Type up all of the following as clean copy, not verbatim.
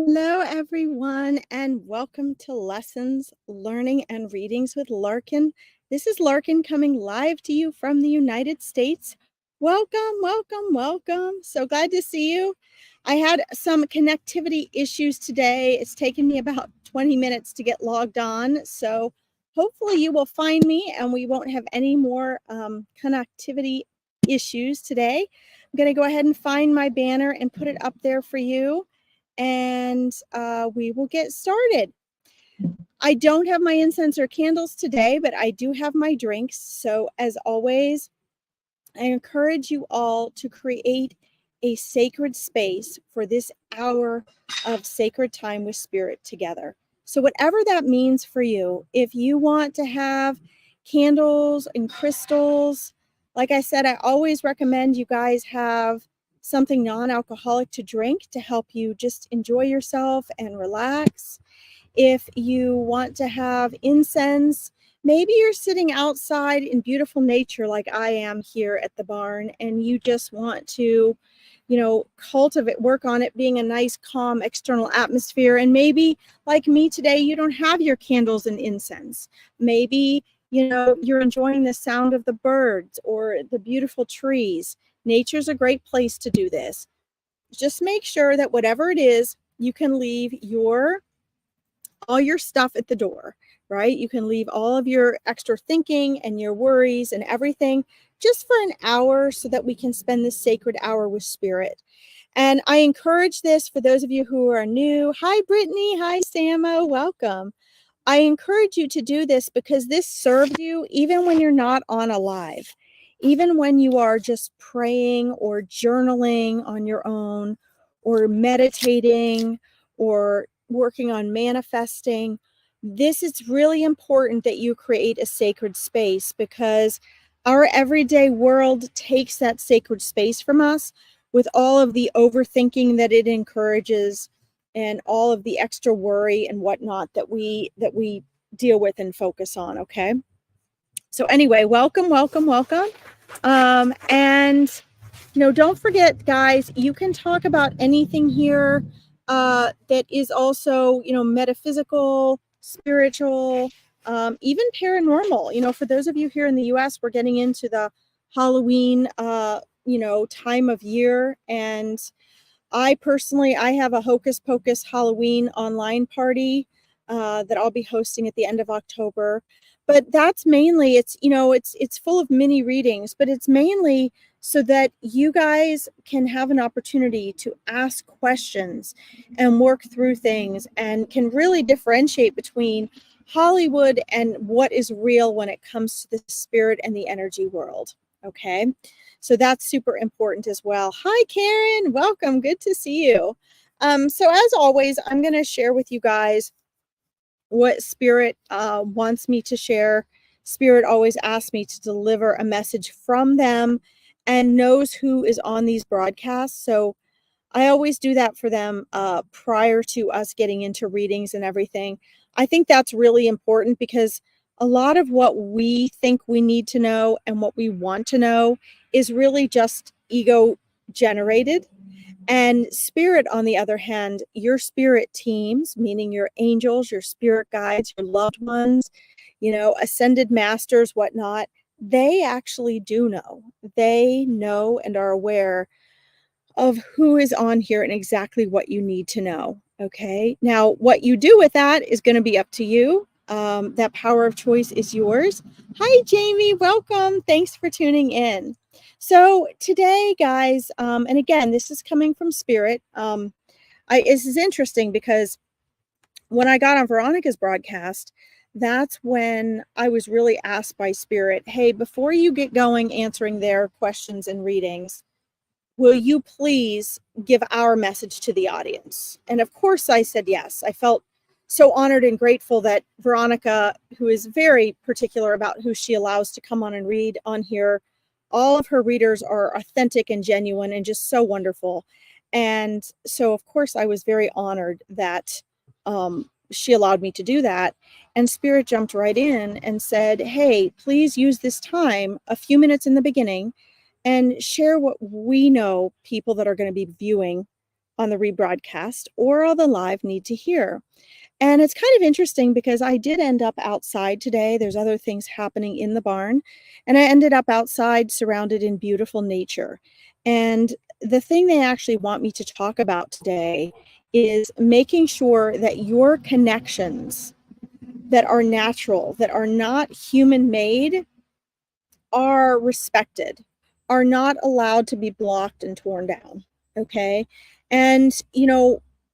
Hello, everyone, and welcome to Lessons, Learning, and Readings with Larkin. This is Larkin coming live to you from the United States. Welcome, welcome, welcome. So glad to see you. I had some connectivity issues today. It's taken me about 20 minutes to get logged on. So hopefully you will find me and we won't have any more connectivity issues today. I'm going to go ahead and find my banner and put it up there for you. And we will get started. I don't have my incense or candles today, but I do have my drinks. So as always, I encourage you all to create a sacred space for this hour of sacred time with Spirit together. So whatever that means for you, if you want to have candles and crystals, like I said, I always recommend you guys have something non-alcoholic to drink to help you just enjoy yourself and relax. If you want to have incense, maybe you're sitting outside in beautiful nature like I am here at the barn, and you just want to, cultivate, work on it being a nice, calm external atmosphere. And maybe like me today, you don't have your candles and incense. Maybe, you're enjoying the sound of the birds or the beautiful trees. Nature's a great place to do this. Just make sure that whatever it is, you can leave all your stuff at the door, right? You can leave all of your extra thinking and your worries and everything just for an hour so that we can spend this sacred hour with Spirit. And I encourage this for those of you who are new. Hi, Brittany. Hi, Samo. Welcome. I encourage you to do this because this serves you even when you're not on a live, even when you are just praying or journaling on your own or meditating or working on manifesting. This is really important that you create a sacred space because our everyday world takes that sacred space from us with all of the overthinking that it encourages and all of the extra worry and whatnot that we deal with and focus on. Okay. So anyway, welcome. And don't forget, guys, you can talk about anything here that is also, metaphysical, spiritual, even paranormal. For those of you here in the US, we're getting into the Halloween, time of year. And I have a Hocus Pocus Halloween online party that I'll be hosting at the end of October. But that's mainly, it's full of mini readings, but it's mainly so that you guys can have an opportunity to ask questions and work through things and can really differentiate between Hollywood and what is real when it comes to the spirit and the energy world. Okay. So that's super important as well. Hi, Karen. Welcome. Good to see you. So as always, I'm going to share with you guys what Spirit wants me to share. Spirit always asks me to deliver a message from them and knows who is on these broadcasts. So I always do that for them prior to us getting into readings and everything. I think that's really important because a lot of what we think we need to know and what we want to know is really just ego generated. And Spirit, on the other hand, your spirit teams, meaning your angels, your spirit guides, your loved ones, ascended masters, whatnot, they actually do know. They know and are aware of who is on here and exactly what you need to know. Okay. Now, what you do with that is going to be up to you. That power of choice is yours. Hi, Jamie. Welcome. Thanks for tuning in. So today, guys, and again, this is coming from Spirit. This is interesting because when I got on Veronica's broadcast, that's when I was really asked by Spirit, hey, before you get going answering their questions and readings, will you please give our message to the audience? And of course I said yes. I felt so honored and grateful that Veronica, who is very particular about who she allows to come on and read on here, all of her readers are authentic and genuine and just so wonderful. And so, of course, I was very honored that she allowed me to do that. And Spirit jumped right in and said, hey, please use this time, a few minutes in the beginning, and share what we know people that are going to be viewing on the rebroadcast or on the live need to hear. And it's kind of interesting because I did end up outside today. There's other things happening in the barn, and I ended up outside surrounded in beautiful nature. And the thing they actually want me to talk about today is making sure that your connections that are natural, that are not human made, are respected, are not allowed to be blocked and torn down. Okay. And,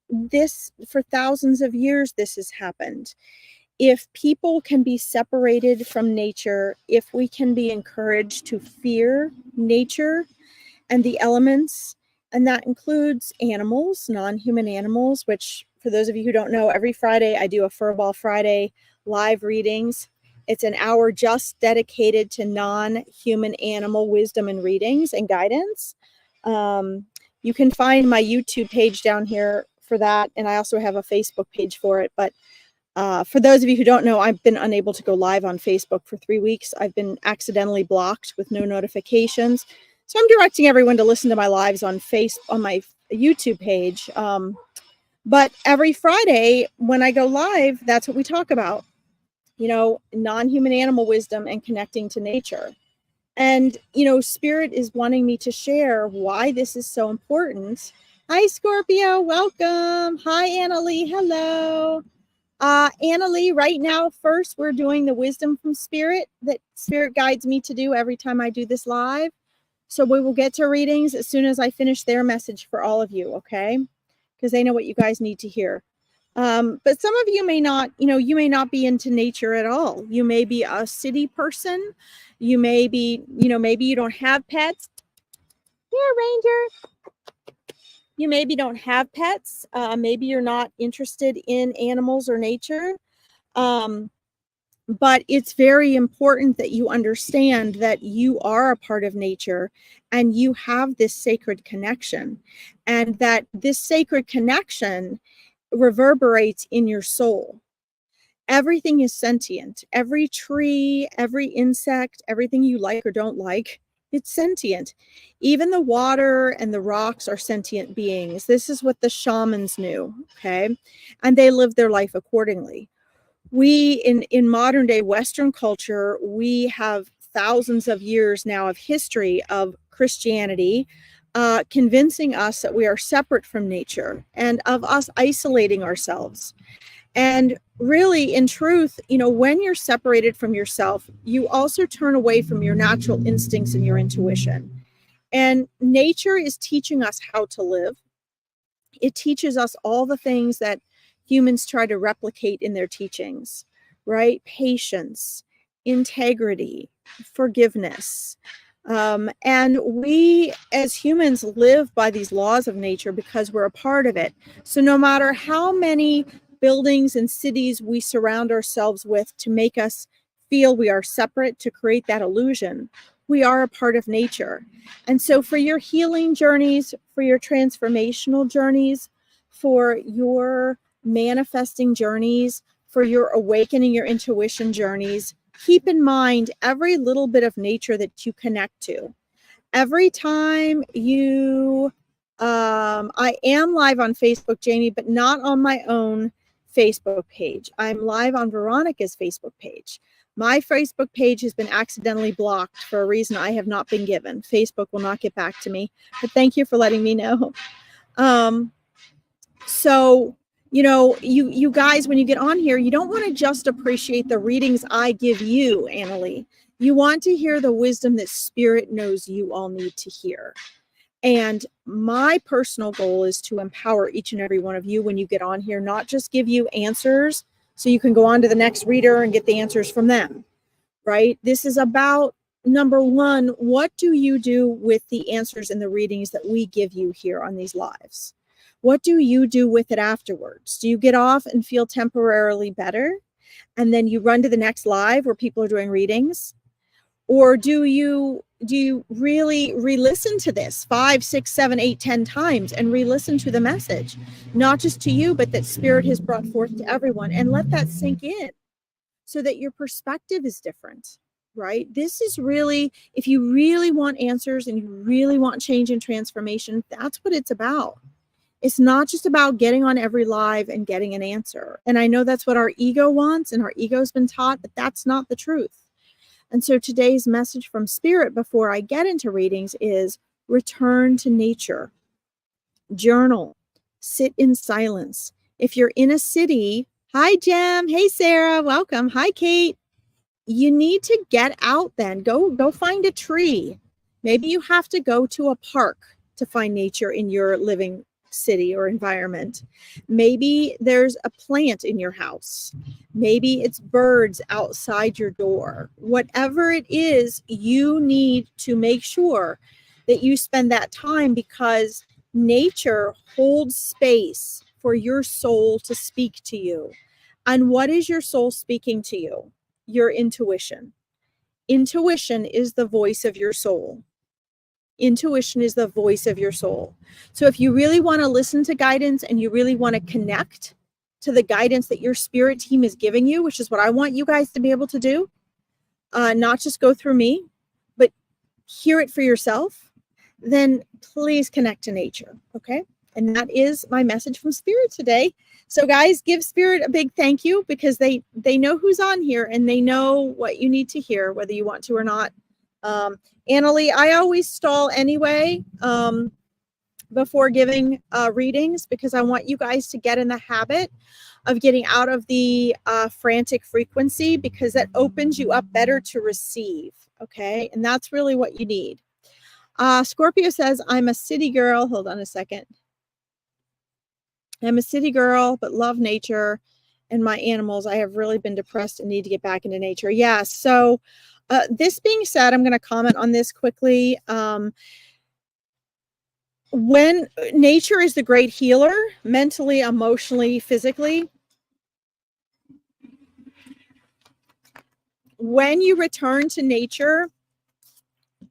this for thousands of years, this has happened. If people can be separated from nature, if we can be encouraged to fear nature and the elements, and that includes animals, non-human animals, which for those of you who don't know, every Friday I do a Furball Friday live readings. It's an hour just dedicated to non-human animal wisdom and readings and guidance. You can find my YouTube page down here for that, and I also have a Facebook page for it. But for those of you who don't know, I've been unable to go live on Facebook for 3 weeks. I've been accidentally blocked with no notifications. So I'm directing everyone to listen to my lives on my YouTube page. But every Friday when I go live, that's what we talk about, non-human animal wisdom and connecting to nature. And, Spirit is wanting me to share why this is so important. Hi, Scorpio. Welcome. Hi, Annalie. Hello. Annalie, right now, first, we're doing the wisdom from Spirit that Spirit guides me to do every time I do this live. So we will get to readings as soon as I finish their message for all of you, okay? Because they know what you guys need to hear. But some of you may not, you may not be into nature at all. You may be a city person. You may be, maybe you don't have pets. Here, Ranger. You maybe don't have pets. Maybe you're not interested in animals or nature. But it's very important that you understand that you are a part of nature and you have this sacred connection, and that this sacred connection reverberates in your soul. Everything is sentient. Every tree, every insect, everything you like or don't like, it's sentient. Even the water and the rocks are sentient beings. This is what the shamans knew, okay? And they lived their life accordingly. We, in modern day Western culture, we have thousands of years now of history of Christianity convincing us that we are separate from nature, and of us isolating ourselves. And really, in truth, when you're separated from yourself, you also turn away from your natural instincts and your intuition. And nature is teaching us how to live. It teaches us all the things that humans try to replicate in their teachings, right? Patience, integrity, forgiveness. And we as humans live by these laws of nature because we're a part of it. So no matter how many buildings and cities we surround ourselves with to make us feel we are separate, to create that illusion, we are a part of nature. And so for your healing journeys, for your transformational journeys, for your manifesting journeys, for your awakening your intuition journeys, keep in mind every little bit of nature that you connect to. Every time you, I am live on Facebook, Jamie, but not on my own Facebook page. I'm live on Veronica's Facebook page. My Facebook page has been accidentally blocked for a reason I have not been given. Facebook will not get back to me, but thank you for letting me know. So, you guys, when you get on here, you don't want to just appreciate the readings I give you, Annalie. You want to hear the wisdom that Spirit knows you all need to hear. And my personal goal is to empower each and every one of you when you get on here, not just give you answers so you can go on to the next reader and get the answers from them, right? This is about, number one, what do you do with the answers and the readings that we give you here on these lives? What do you do with it afterwards? Do you get off and feel temporarily better, and then you run to the next live where people are doing readings? Or do you really re-listen to this 5, 6, 7, 8, 10 times and re-listen to the message, not just to you, but that Spirit has brought forth to everyone, and let that sink in so that your perspective is different, right? This is really, if you really want answers and you really want change and transformation, that's what it's about. It's not just about getting on every live and getting an answer. And I know that's what our ego wants, and our ego's been taught, but that's not the truth. And so today's message from Spirit before I get into readings is return to nature, journal, sit in silence. If you're in a city, hi, Jem. Hey, Sarah. Welcome. Hi, Kate. You need to get out then. Go find a tree. Maybe you have to go to a park to find nature in your living city or environment. Maybe there's a plant in your house. Maybe it's birds outside your door. Whatever it is, you need to make sure that you spend that time, because nature holds space for your soul to speak to you. And what is your soul speaking to you? Your intuition. Intuition is the voice of your soul. Intuition is the voice of your soul. So if you really want to listen to guidance and you really want to connect to the guidance that your spirit team is giving you, which is what I want you guys to be able to do, not just go through me, but hear it for yourself, then please connect to nature. Okay. And that is my message from Spirit today. So guys, give Spirit a big thank you, because they know who's on here and they know what you need to hear, whether you want to or not. Annalie, I always stall anyway before giving readings, because I want you guys to get in the habit of getting out of the frantic frequency, because that opens you up better to receive. Okay. And that's really what you need. Scorpio says, I'm a city girl. Hold on a second. I'm a city girl, but love nature and my animals. I have really been depressed and need to get back into nature. Yeah. So this being said, I'm going to comment on this quickly. When nature is the great healer, mentally, emotionally, physically, when you return to nature,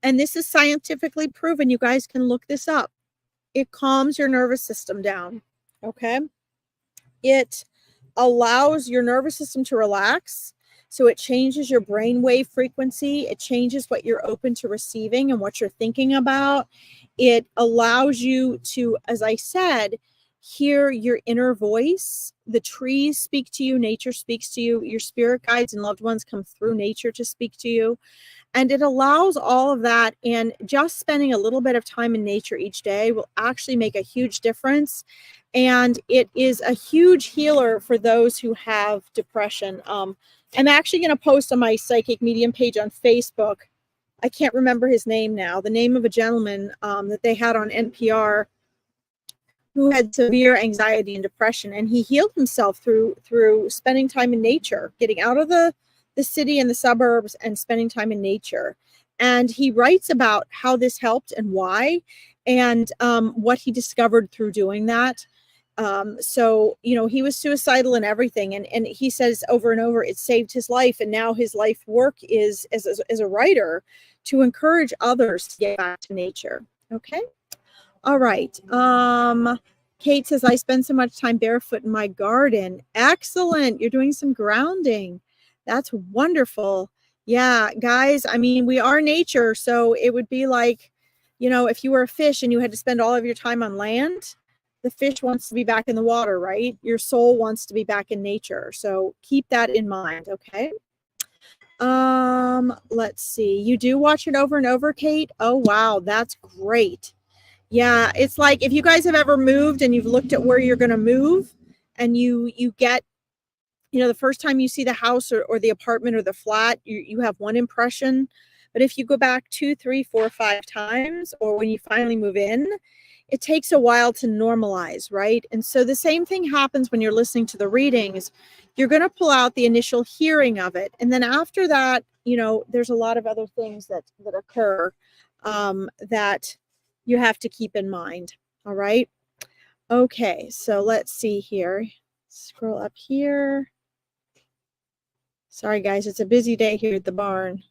and this is scientifically proven, you guys can look this up, it calms your nervous system down. Okay. It allows your nervous system to relax. So it changes your brainwave frequency. It changes what you're open to receiving and what you're thinking about. It allows you to, as I said, hear your inner voice. The trees speak to you. Nature speaks to you. Your spirit guides and loved ones come through nature to speak to you. And it allows all of that. And just spending a little bit of time in nature each day will actually make a huge difference. And it is a huge healer for those who have depression. I'm actually going to post on my Psychic Medium page on Facebook. I can't remember his name now. The name of a gentleman that they had on NPR who had severe anxiety and depression. And he healed himself through spending time in nature, getting out of the city and the suburbs and spending time in nature. And he writes about how this helped and why, and what he discovered through doing that. So, you know, he was suicidal and everything. And he says over and over, it saved his life. And now his life work is as a writer to encourage others to get back to nature. Okay. All right. Kate says, I spend so much time barefoot in my garden. Excellent. You're doing some grounding. That's wonderful. Yeah, guys, I mean, we are nature. So it would be like, you know, if you were a fish and you had to spend all of your time on land, the fish wants to be back in the water, right? Your soul wants to be back in nature. So keep that in mind. Okay. Let's see. You do watch it over and over, Kate? Oh, wow. That's great. Yeah. It's like if you guys have ever moved and you've looked at where you're going to move, and you get, you know, the first time you see the house or the apartment or the flat, you have one impression. But if you go back 2, 3, 4, 5 times, or when you finally move in, it takes a while to normalize, right? And so the same thing happens when you're listening to the readings. You're going to pull out the initial hearing of it. And then after that, you know, there's a lot of other things that occur that you have to keep in mind. All right. Okay. So let's see here. Scroll up here. Sorry, guys. It's a busy day here at the barn.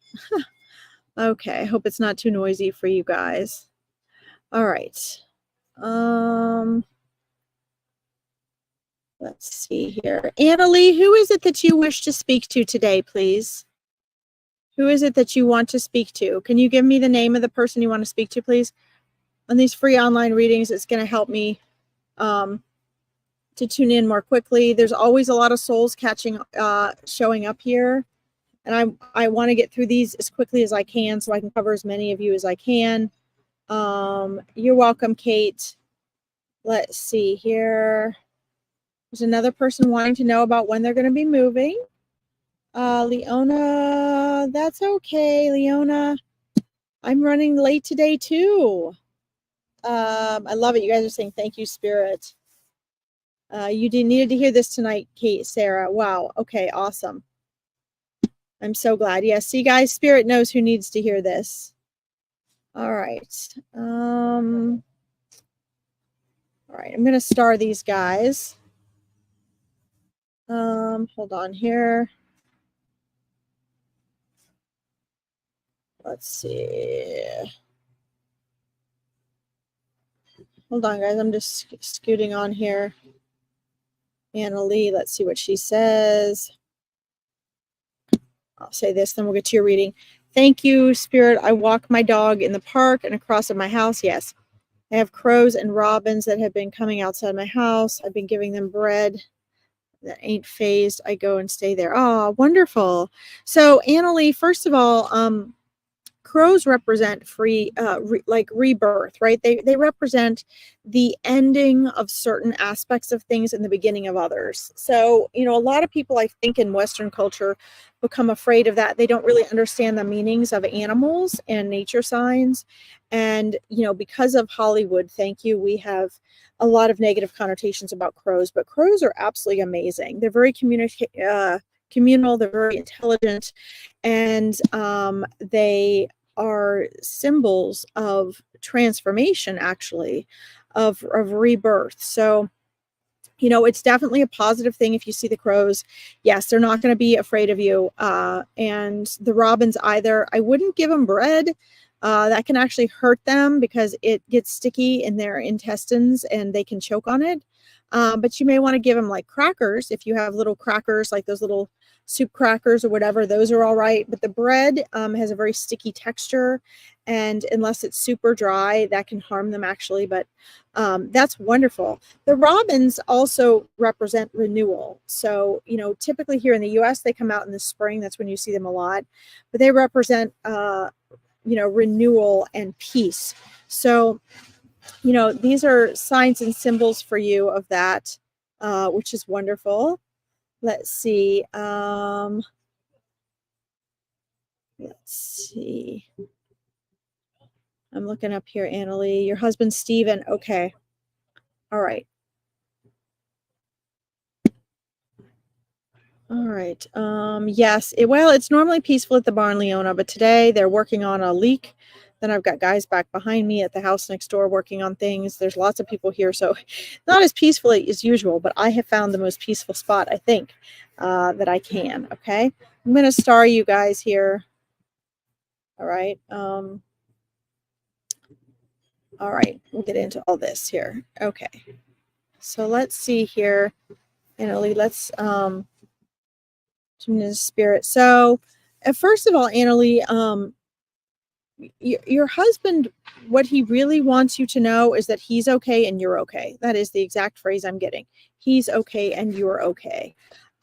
Okay. I hope it's not too noisy for you guys. All right. Let's see here. Annalie, who is it that you wish to speak to today, please? Who is it that you want to speak to? Can you give me the name of the person you want to speak to, please? On these free online readings, it's going to help me to tune in more quickly. There's always a lot of souls showing up here. And I want to get through these as quickly as I can so I can cover as many of you as I can. You're welcome, Kate. Let's see here. There's another person wanting to know about when they're going to be moving. Leona, that's okay, Leona. I'm running late today too. I love it. You guys are saying thank you, Spirit. You needed to hear this tonight, Kate, Sarah. Wow. Okay, awesome. I'm so glad. Yeah, see, guys, Spirit knows who needs to hear this. All right. All right, I'm going to star these guys. Hold on here. Let's see. Hold on, guys. I'm just scooting on here. Anna Lee, let's see what she says. I'll say this, then we'll get to your reading. Thank you, Spirit. I walk my dog in the park and across at my house. Yes. I have crows and robins that have been coming outside my house. I've been giving them bread that ain't phased. I go and stay there. Oh, wonderful. So, Anna Lee, first of all, crows represent like rebirth, right? They represent the ending of certain aspects of things and the beginning of others. So, a lot of people, I think, in Western culture become afraid of that. They don't really understand the meanings of animals and nature signs. And, because of Hollywood, thank you, we have a lot of negative connotations about crows, but crows are absolutely amazing. They're very communal, they're very intelligent, and they are symbols of transformation, actually, of rebirth. So, it's definitely a positive thing if you see the crows. Yes, they're not going to be afraid of you. And the robins either. I wouldn't give them bread. That can actually hurt them because it gets sticky in their intestines and they can choke on it. But you may want to give them like crackers. If you have little crackers, like those little soup crackers or whatever, those are all right. But the bread has a very sticky texture. And unless it's super dry, that can harm them actually. But that's wonderful. The robins also represent renewal. So, typically here in the US, they come out in the spring. That's when you see them a lot. But they represent, renewal and peace. So, these are signs and symbols for you of that, which is wonderful. Let's see. Let's see. I'm looking up here, Annalie. Your husband, Steven. Okay. All right. All right. Yes. It's normally peaceful at the barn, Leona, but today they're working on a leak. Then I've got guys back behind me at the house next door working on things. There's lots of people here, so not as peaceful as usual, but I have found the most peaceful spot, I think, that I can. Okay. I'm going to star you guys here. All right. All right. We'll get into all this here. Okay. So let's see here. Annalie, let's tune into spirit. So first of all, Annalie, your husband, what he really wants you to know is that he's okay and you're okay. That is the exact phrase I'm getting. He's okay and you're okay.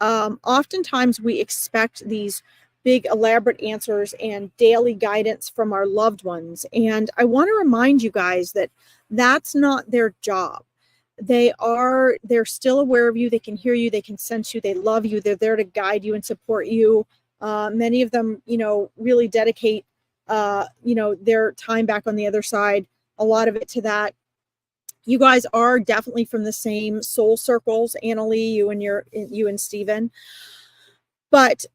Oftentimes we expect these big elaborate answers and daily guidance from our loved ones. And I want to remind you guys that that's not their job. They're still aware of you. They can hear you. They can sense you. They love you. They're there to guide you and support you. Many of them, really dedicate their time back on the other side, a lot of it to that. You guys are definitely from the same soul circles, Annalie, you and Steven. But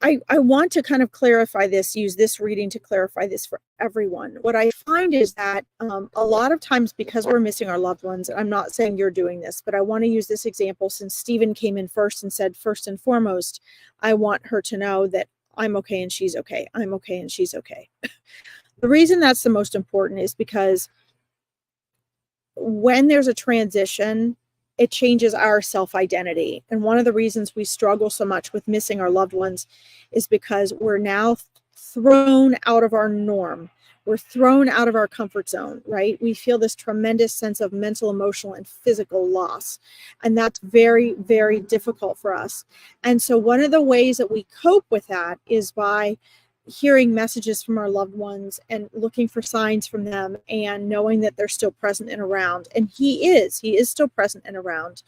I want to kind of clarify this, use this reading to clarify this for everyone. What I find is that a lot of times, because we're missing our loved ones, I'm not saying you're doing this, but I want to use this example since Steven came in first and said, first and foremost, I want her to know that I'm okay and she's okay. I'm okay and she's okay. The reason that's the most important is because when there's a transition, it changes our self-identity. And one of the reasons we struggle so much with missing our loved ones is because we're now thrown out of our norm. we're thrown out of our comfort zone, right? We feel this tremendous sense of mental, emotional, and physical loss. And that's very, very difficult for us. And so one of the ways that we cope with that is by hearing messages from our loved ones and looking for signs from them and knowing that they're still present and around. And he is still present and around.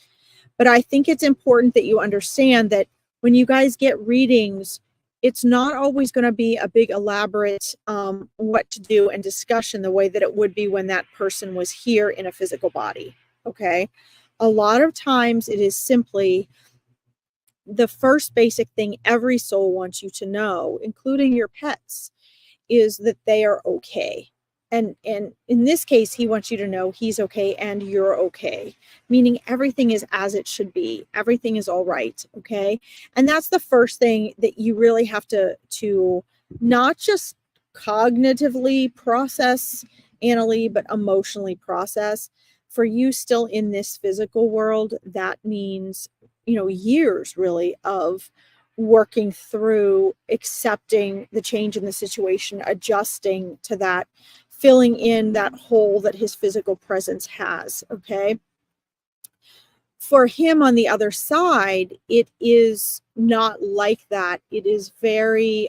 But I think it's important that you understand that when you guys get readings, it's not always going to be a big elaborate what to do and discussion the way that it would be when that person was here in a physical body. Okay. A lot of times it is simply the first basic thing every soul wants you to know, including your pets, is that they are okay. And in this case, he wants you to know he's okay and you're okay, meaning everything is as it should be. Everything is all right. Okay. And that's the first thing that you really have to not just cognitively process, Annalie, but emotionally process. For you still in this physical world, that means, years really of working through accepting the change in the situation, adjusting to that, filling in that hole that his physical presence has. Okay. For him on the other side, it is not like that. It is very,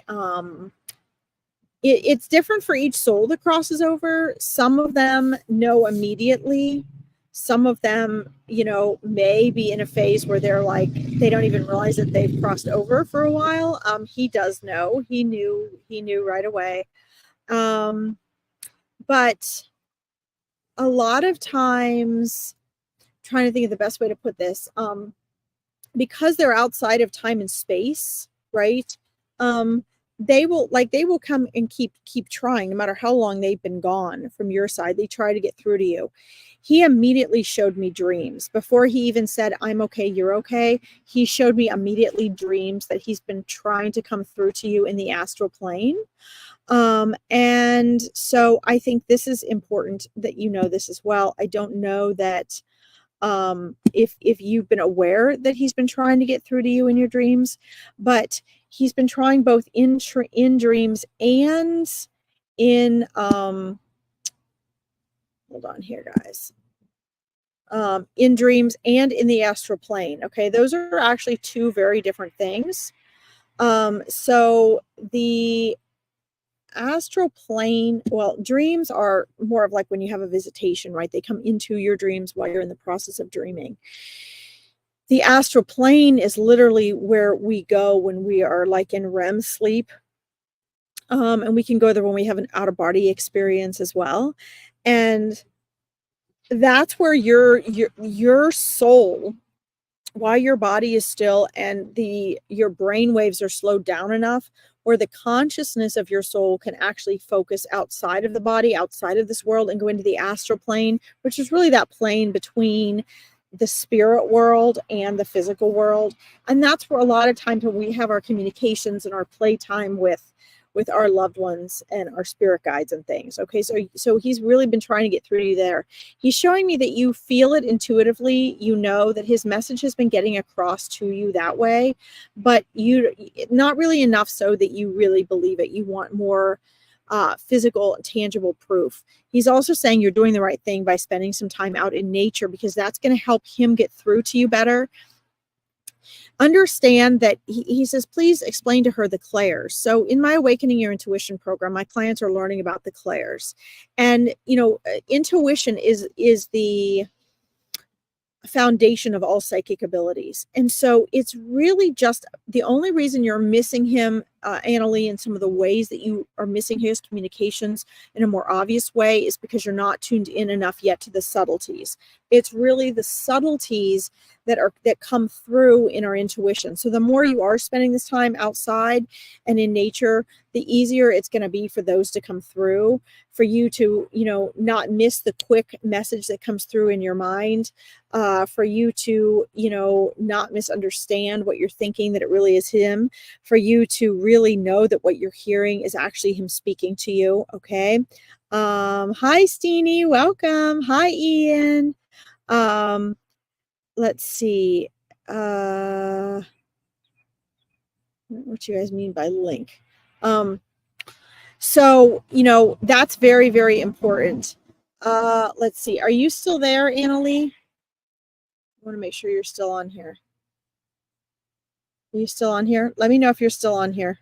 it's different for each soul that crosses over. Some of them know immediately. Some of them, may be in a phase where they're like, they don't even realize that they've crossed over for a while. He does know. He knew right away. But a lot of times, trying to think of the best way to put this, because they're outside of time and space, right? They will come and keep trying, no matter how long they've been gone from your side. They try to get through to you. He immediately showed me dreams before he even said, I'm okay, you're okay. He showed me immediately dreams that he's been trying to come through to you in the astral plane. And so I think this is important that you know this as well. I don't know that if you've been aware that he's been trying to get through to you in your dreams, but he's been trying both in dreams and in hold on here, guys. In dreams and in the astral plane. Okay, those are actually two very different things. So the astral plane, well, dreams are more of like when you have a visitation, right? They come into your dreams while you're in the process of dreaming. The astral plane is literally where we go when we are like in REM sleep. And we can go there when we have an out-of-body experience as well. And that's where your soul, while your body is still and your brain waves are slowed down enough where the consciousness of your soul can actually focus outside of the body, outside of this world, and go into the astral plane, which is really that plane between the spirit world and the physical world. And that's where a lot of times when we have our communications and our playtime with our loved ones and our spirit guides and things. Okay, so he's really been trying to get through to you there. He's showing me that you feel it intuitively. You know that his message has been getting across to you that way, but you not really enough so that you really believe it. You want more physical, tangible proof. He's also saying you're doing the right thing by spending some time out in nature because that's going to help him get through to you better. Understand that he says, please explain to her the clairs. So in my Awakening Your Intuition program, my clients are learning about the clairs. And, intuition is the foundation of all psychic abilities. And so it's really just the only reason you're missing him, Annalie, in some of the ways that you are missing his communications in a more obvious way is because you're not tuned in enough yet to the subtleties. It's really the subtleties that come through in our intuition. So the more you are spending this time outside and in nature, the easier it's going to be for those to come through, for you to, not miss the quick message that comes through in your mind, for you to, not misunderstand what you're thinking, that it really is him, for you to really know that what you're hearing is actually him speaking to you. Okay. Hi, Steenie. Welcome. Hi, Ian. Let's see. What you guys mean by link? So, you know, that's very, very important. Let's see. Are you still there, Annalie? I want to make sure you're still on here. Are you still on here? Let me know if you're still on here.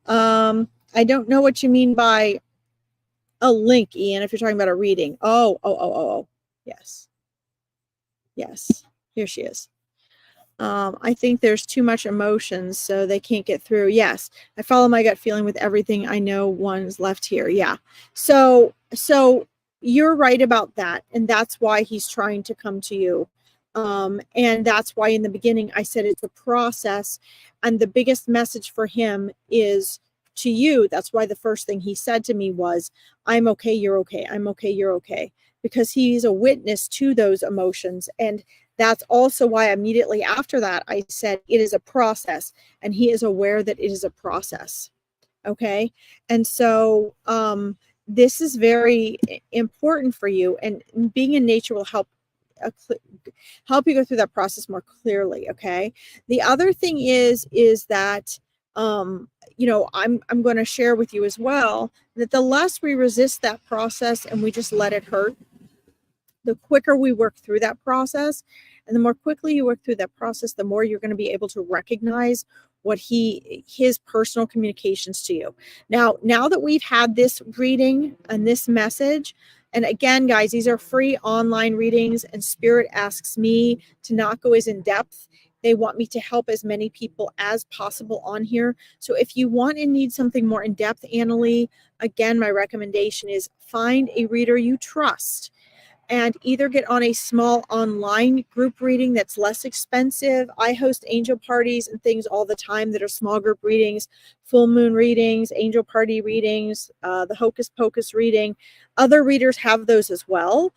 I don't know what you mean by a link, Ian, if you're talking about a reading. Oh. Yes. Yes. Here she is. I think there's too much emotions, so they can't get through. Yes, I follow my gut feeling with everything. I know one's left here. Yeah. So you're right about that, and that's why he's trying to come to you. And that's why in the beginning I said it's a process, and the biggest message for him is to you. That's why the first thing he said to me was, "I'm okay, you're okay. I'm okay, you're okay," because he's a witness to those emotions. And that's also why immediately after that, I said it is a process, and he is aware that it is a process. Okay. And so this is very important for you, and being in nature will help you go through that process more clearly. Okay. The other thing is that you know, I'm going to share with you as well that the less we resist that process and we just let it hurt, the quicker we work through that process. And the more quickly you work through that process, the more you're going to be able to recognize what his personal communications to you. Now that we've had this reading and this message, and again, guys, these are free online readings, and Spirit asks me to not go as in depth. They want me to help as many people as possible on here. So if you want and need something more in depth, Annalie, again, my recommendation is find a reader you trust, and either get on a small online group reading that's less expensive. I host angel parties and things all the time that are small group readings, full moon readings, angel party readings, the Hocus Pocus reading. Other readers have those as well.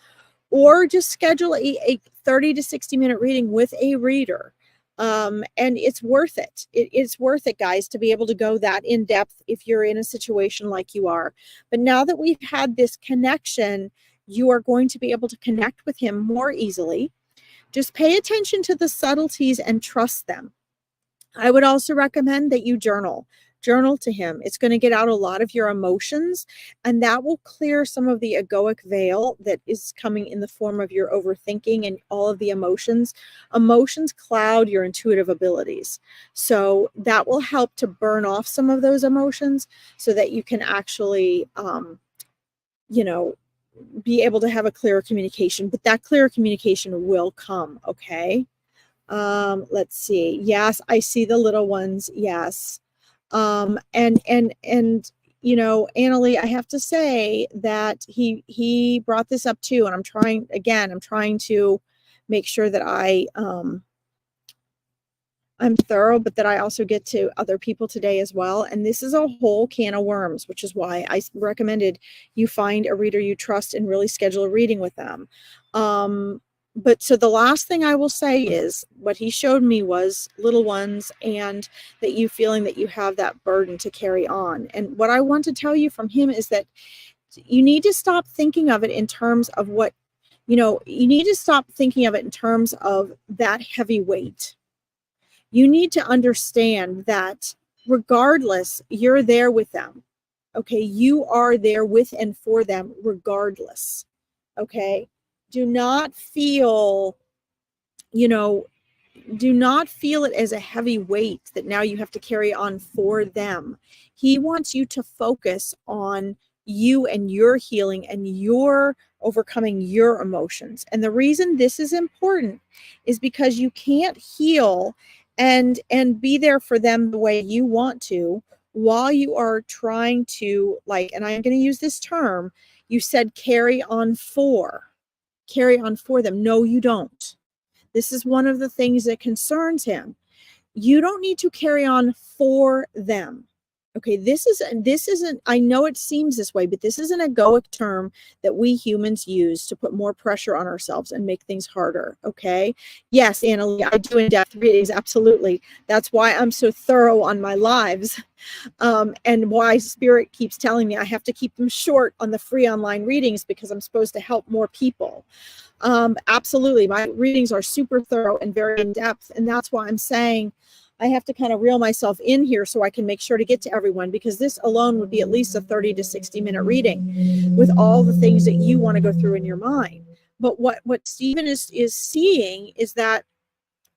Or just schedule a 30 to 60-minute reading with a reader. And it's worth it. It's worth it, guys, to be able to go that in depth if you're in a situation like you are. But now that we've had this connection, you are going to be able to connect with him more easily. Just pay attention to the subtleties and trust them. I would also recommend that you journal to him. It's going to get out a lot of your emotions, and that will clear some of the egoic veil that is coming in the form of your overthinking and all of the emotions. Emotions cloud your intuitive abilities. So that will help to burn off some of those emotions so that you can actually, you know, be able to have a clearer communication. But that clearer communication will come. Okay. Let's see. Yes, I see the little ones. Yes. And you know, Annalie, I have to say that he brought this up too, and I'm trying to make sure that I'm thorough, but that I also get to other people today as well. And this is a whole can of worms, which is why I recommended you find a reader you trust and really schedule a reading with them. But so the last thing I will say is what he showed me was little ones, and that you feeling that you have that burden to carry on. And what I want to tell you from him is that you need to stop thinking of it in terms of what, you know, you need to stop thinking of it in terms of that heavy weight. You need to understand that regardless, you're there with them. Okay. You are there with and for them regardless. Okay. Do not feel, you know, do not feel it as a heavy weight that now you have to carry on for them. He wants you to focus on you and your healing and your overcoming your emotions. And the reason this is important is because you can't heal and be there for them the way you want to while you are trying to, like, and I'm going to use this term, you said carry on for them. No, you don't. This is one of the things that concerns him. You don't need to carry on for them. Okay, this isn't, I know it seems this way, but this is an egoic term that we humans use to put more pressure on ourselves and make things harder. Okay. Yes, Annalie, I do in-depth readings. Absolutely. That's why I'm so thorough on my lives. And why Spirit keeps telling me I have to keep them short on the free online readings, because I'm supposed to help more people. Absolutely. My readings are super thorough and very in depth. And that's why I'm saying I have to kind of reel myself in here so I can make sure to get to everyone, because this alone would be at least a 30 to 60-minute reading with all the things that you want to go through in your mind. But what Stephen is seeing is that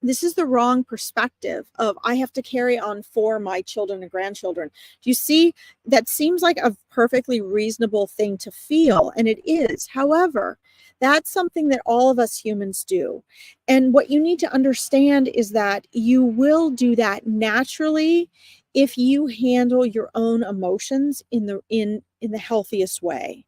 this is the wrong perspective of, I have to carry on for my children and grandchildren. Do you see? That seems like a perfectly reasonable thing to feel, and it is. However, that's something that all of us humans do. And what you need to understand is that you will do that naturally if you handle your own emotions in the healthiest way.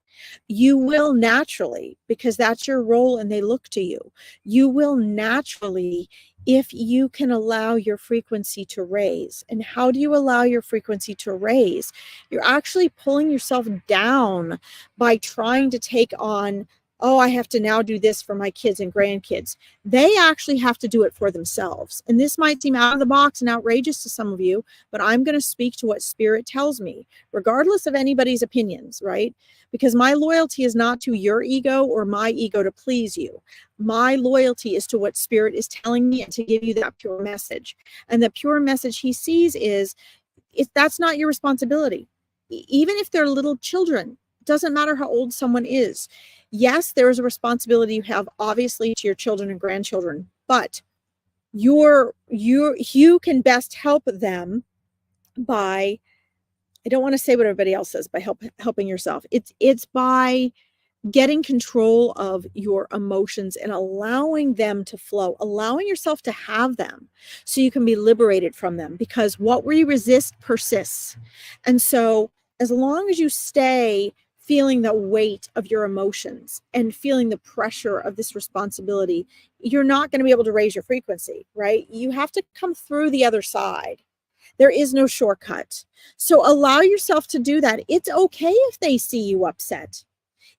You will naturally, because that's your role and they look to you. You will naturally, if you can allow your frequency to raise. And how do you allow your frequency to raise? You're actually pulling yourself down by trying to take on, oh, I have to now do this for my kids and grandkids. They actually have to do it for themselves. And this might seem out of the box and outrageous to some of you, but I'm going to speak to what Spirit tells me, regardless of anybody's opinions, right? Because my loyalty is not to your ego or my ego to please you. My loyalty is to what Spirit is telling me and to give you that pure message. And the pure message he sees is, if that's not your responsibility, even if they're little children, it doesn't matter how old someone is. Yes, there is a responsibility you have, obviously, to your children and grandchildren, but you can best help them by, I don't want to say what everybody else says, by helping yourself. It's by getting control of your emotions and allowing them to flow, allowing yourself to have them so you can be liberated from them, because what we resist persists. And so as long as you stay feeling the weight of your emotions and feeling the pressure of this responsibility, you're not going to be able to raise your frequency, right? You have to come through the other side. There is no shortcut. So allow yourself to do that. It's okay if they see you upset.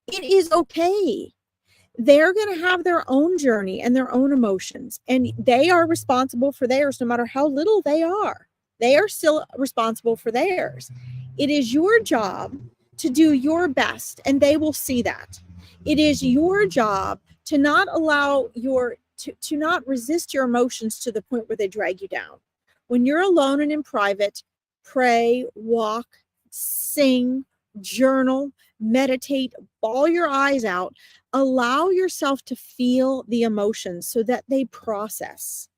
It is okay. They're going to have their own journey and their own emotions, and they are responsible for theirs no matter how little they are. They are still responsible for theirs. It is your job to do your best, and they will see that. It is your job to not allow to not resist your emotions to the point where they drag you down. When you're alone and in private, pray, walk, sing, journal, meditate, bawl your eyes out, allow yourself to feel the emotions so that they process.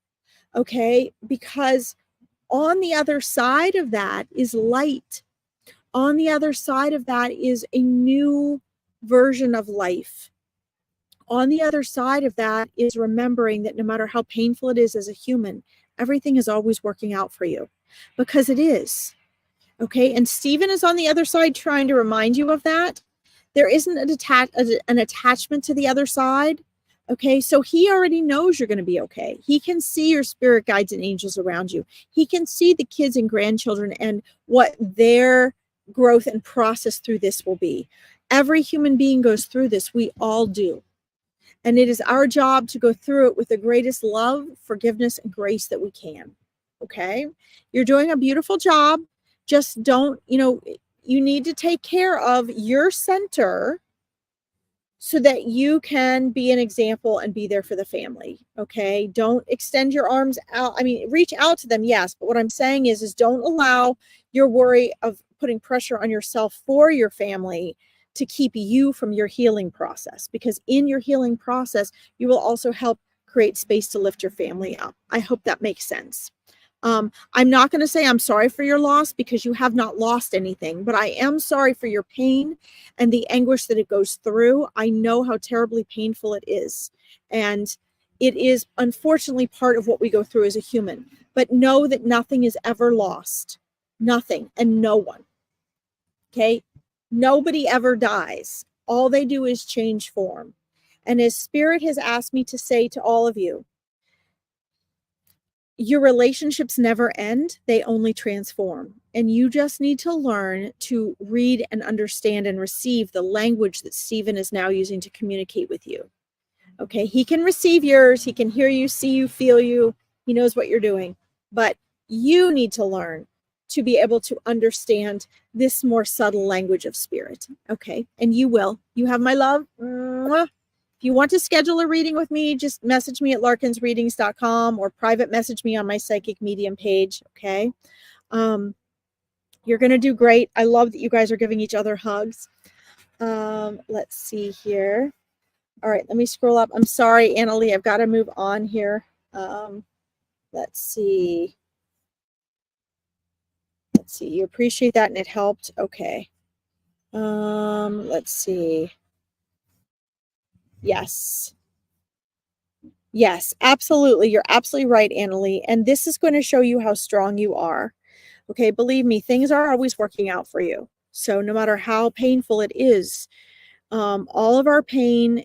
Okay? Because on the other side of that is light. On the other side of that is a new version of life. On the other side of that is remembering that no matter how painful it is as a human, everything is always working out for you, because it is. Okay, and Stephen is on the other side trying to remind you of that. There isn't an attachment to the other side. Okay, so he already knows you're going to be okay. He can see your spirit guides and angels around you. He can see the kids and grandchildren and what their growth and process through this will be. Every human being goes through this. We all do. And it is our job to go through it with the greatest love, forgiveness, and grace that we can. Okay, you're doing a beautiful job. Just don't, you need to take care of your center so that you can be an example and be there for the family. Okay, don't extend your arms out. I mean, reach out to them, yes, but what I'm saying is don't allow your worry of putting pressure on yourself for your family to keep you from your healing process, because in your healing process, you will also help create space to lift your family up. I hope that makes sense. I'm not going to say I'm sorry for your loss, because you have not lost anything, but I am sorry for your pain and the anguish that it goes through. I know how terribly painful it is. And it is unfortunately part of what we go through as a human, but know that nothing is ever lost. Nothing and no one. Okay. Nobody ever dies. All they do is change form. And as Spirit has asked me to say to all of you, your relationships never end, they only transform. And you just need to learn to read and understand and receive the language that Stephen is now using to communicate with you. Okay, he can receive yours, he can hear you, see you, feel you, he knows what you're doing. But you need to learn to be able to understand this more subtle language of Spirit. Okay, and you will. You have my love. If you want to schedule a reading with me, just message me at larkinsreadings.com or private message me on my Psychic Medium page, okay? You're going to do great. I love that you guys are giving each other hugs. Let's see here. All right, let me scroll up. I'm sorry, Annalie, I've got to move on here. Let's see. Let's see. You appreciate that and it helped. Okay. Let's see. Yes. Yes, absolutely. You're absolutely right, Annalie. And this is going to show you how strong you are. Okay, believe me, things are always working out for you. So no matter how painful it is, all of our pain,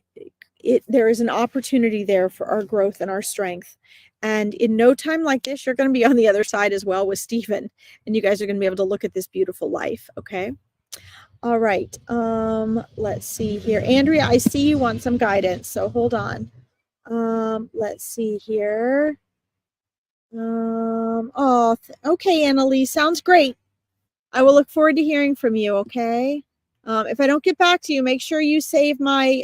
there is an opportunity there for our growth and our strength. And in no time like this, you're going to be on the other side as well with Stephen. And you guys are going to be able to look at this beautiful life. Okay. All right. Let's see here. Andrea, I see you want some guidance. So hold on. Let's see here. Okay, Annalise, sounds great. I will look forward to hearing from you. Okay. If I don't get back to you, make sure you save my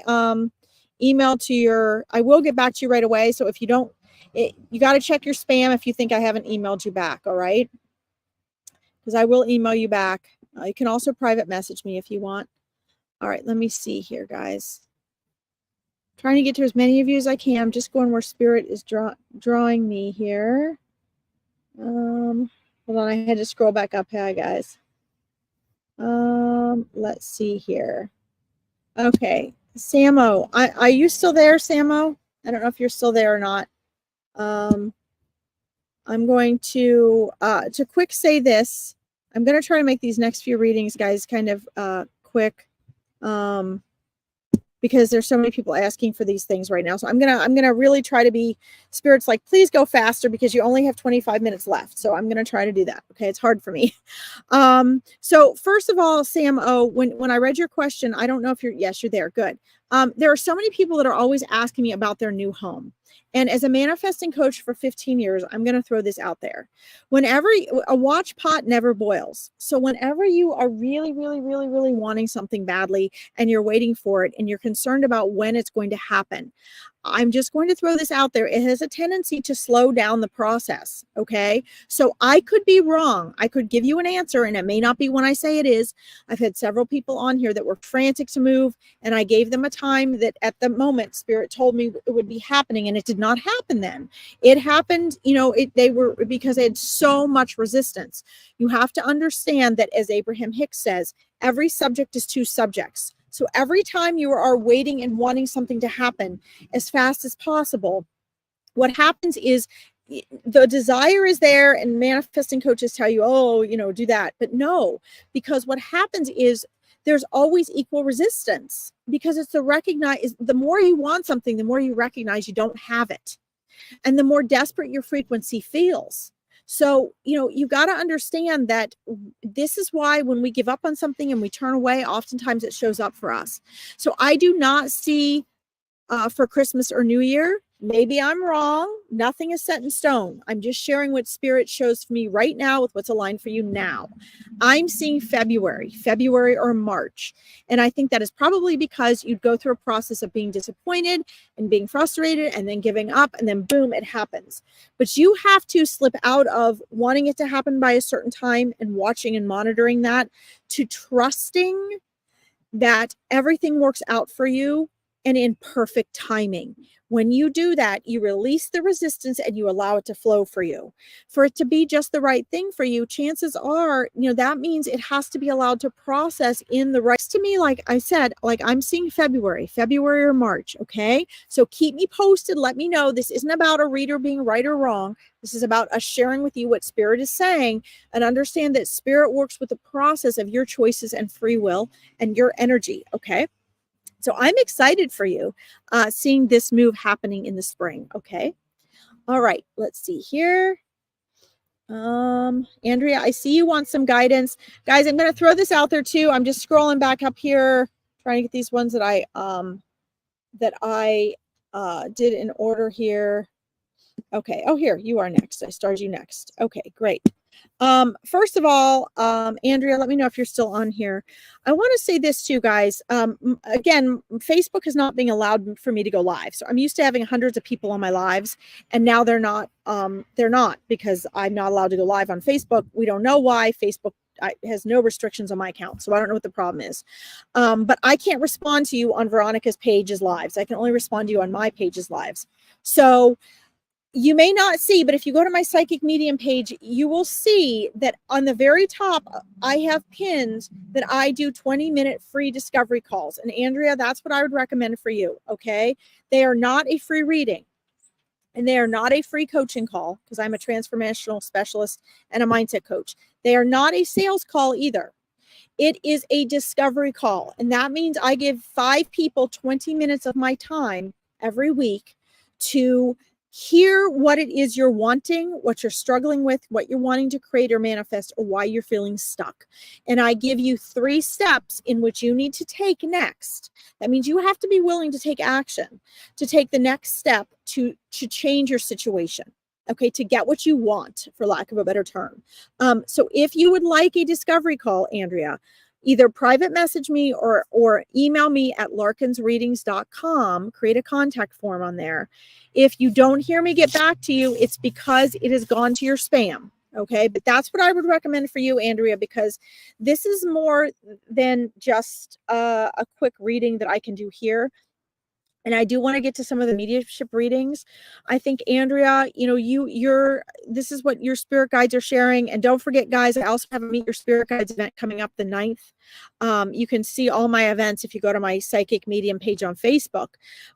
email to your, I will get back to you right away. So if you don't, you got to check your spam if you think I haven't emailed you back. All right. Because I will email you back. You can also private message me if you want. All right. Let me see here, guys. Trying to get to as many of you as I can. I'm just going where Spirit is drawing me here. Hold on. I had to scroll back up. Hi, guys. Let's see here. Okay. Samo, are you still there, Samo? I don't know if you're still there or not. I'm going to quick say this. I'm going to try to make these next few readings, guys, kind of quick, because there's so many people asking for these things right now. So I'm gonna really try to be, Spirit's like, please go faster because you only have 25 minutes left. So I'm gonna try to do that. Okay, it's hard for me. So first of all, Sam O, when I read your question, I don't know if yes, you're there. Good. There are so many people that are always asking me about their new home. And as a manifesting coach for 15 years, I'm going to throw this out there. Whenever a watch pot never boils. So whenever you are really, really, really, really wanting something badly and you're waiting for it and you're concerned about when it's going to happen, I'm just going to throw this out there. It has a tendency to slow down the process. Okay. So I could be wrong. I could give you an answer and it may not be when I say it is. I've had several people on here that were frantic to move and I gave them a time that at the moment Spirit told me it would be happening and it did not happen then. It happened, because they had so much resistance. You have to understand that, as Abraham Hicks says, every subject is two subjects. So every time you are waiting and wanting something to happen as fast as possible, what happens is the desire is there and manifesting coaches tell you, do that. But no, because what happens is there's always equal resistance, because it's the more you want something, the more you recognize you don't have it. And the more desperate your frequency feels. So, you got to understand that this is why when we give up on something and we turn away, oftentimes it shows up for us. So I do not see for Christmas or New Year. Maybe I'm wrong. Nothing is set in stone. I'm just sharing what Spirit shows for me right now with what's aligned for you now. I'm seeing February or March. And I think that is probably because you'd go through a process of being disappointed and being frustrated and then giving up and then boom, it happens. But you have to slip out of wanting it to happen by a certain time and watching and monitoring that to trusting that everything works out for you and in perfect timing. When you do that, you release the resistance and you allow it to flow for you. For it to be just the right thing for you, chances are, that means it has to be allowed to process in the right. To me, like I said, like I'm seeing February or March. Okay. So keep me posted. Let me know. This isn't about a reader being right or wrong. This is about us sharing with you what Spirit is saying, and understand that Spirit works with the process of your choices and free will and your energy. Okay. So I'm excited for you seeing this move happening in the spring. Okay. All right. Let's see here. Andrea, I see you want some guidance. Guys, I'm going to throw this out there too. I'm just scrolling back up here, trying to get these ones that I did in order here. Okay. Oh, here, you are next. I started you next. Okay, great. First of all, Andrea, let me know if you're still on here. I want to say this to you guys. Again, Facebook is not being allowed for me to go live. So I'm used to having hundreds of people on my lives, and now they're not because I'm not allowed to go live on Facebook. We don't know why. Facebook has no restrictions on my account, so I don't know what the problem is. But I can't respond to you on Veronica's page's lives. I can only respond to you on my page's lives. So you may not see, but if you go to my psychic medium page, you will see that on the very top, I have pinned that I do 20-minute free discovery calls. And Andrea, that's what I would recommend for you. Okay. They are not a free reading and they are not a free coaching call because I'm a transformational specialist and a mindset coach. They are not a sales call either. It is a discovery call. And that means I give 5 people 20 minutes of my time every week to hear what it is you're wanting, what you're struggling with, what you're wanting to create or manifest, or why you're feeling stuck. And I give you 3 steps in which you need to take next. That means you have to be willing to take action, to take the next step to change your situation. Okay, to get what you want, for lack of a better term. So if you would like a discovery call, Andrea, either private message me or email me at larkinsreadings.com, create a contact form on there. If you don't hear me get back to you, it's because it has gone to your spam. Okay, but that's what I would recommend for you, Andrea, because this is more than just a quick reading that I can do here. And I do want to get to some of the mediumship readings. I think, Andrea, you know, this is what your spirit guides are sharing. And don't forget, guys, I also have a Meet Your Spirit Guides event coming up the 9th. You can see all my events if you go to my Psychic Medium page on Facebook.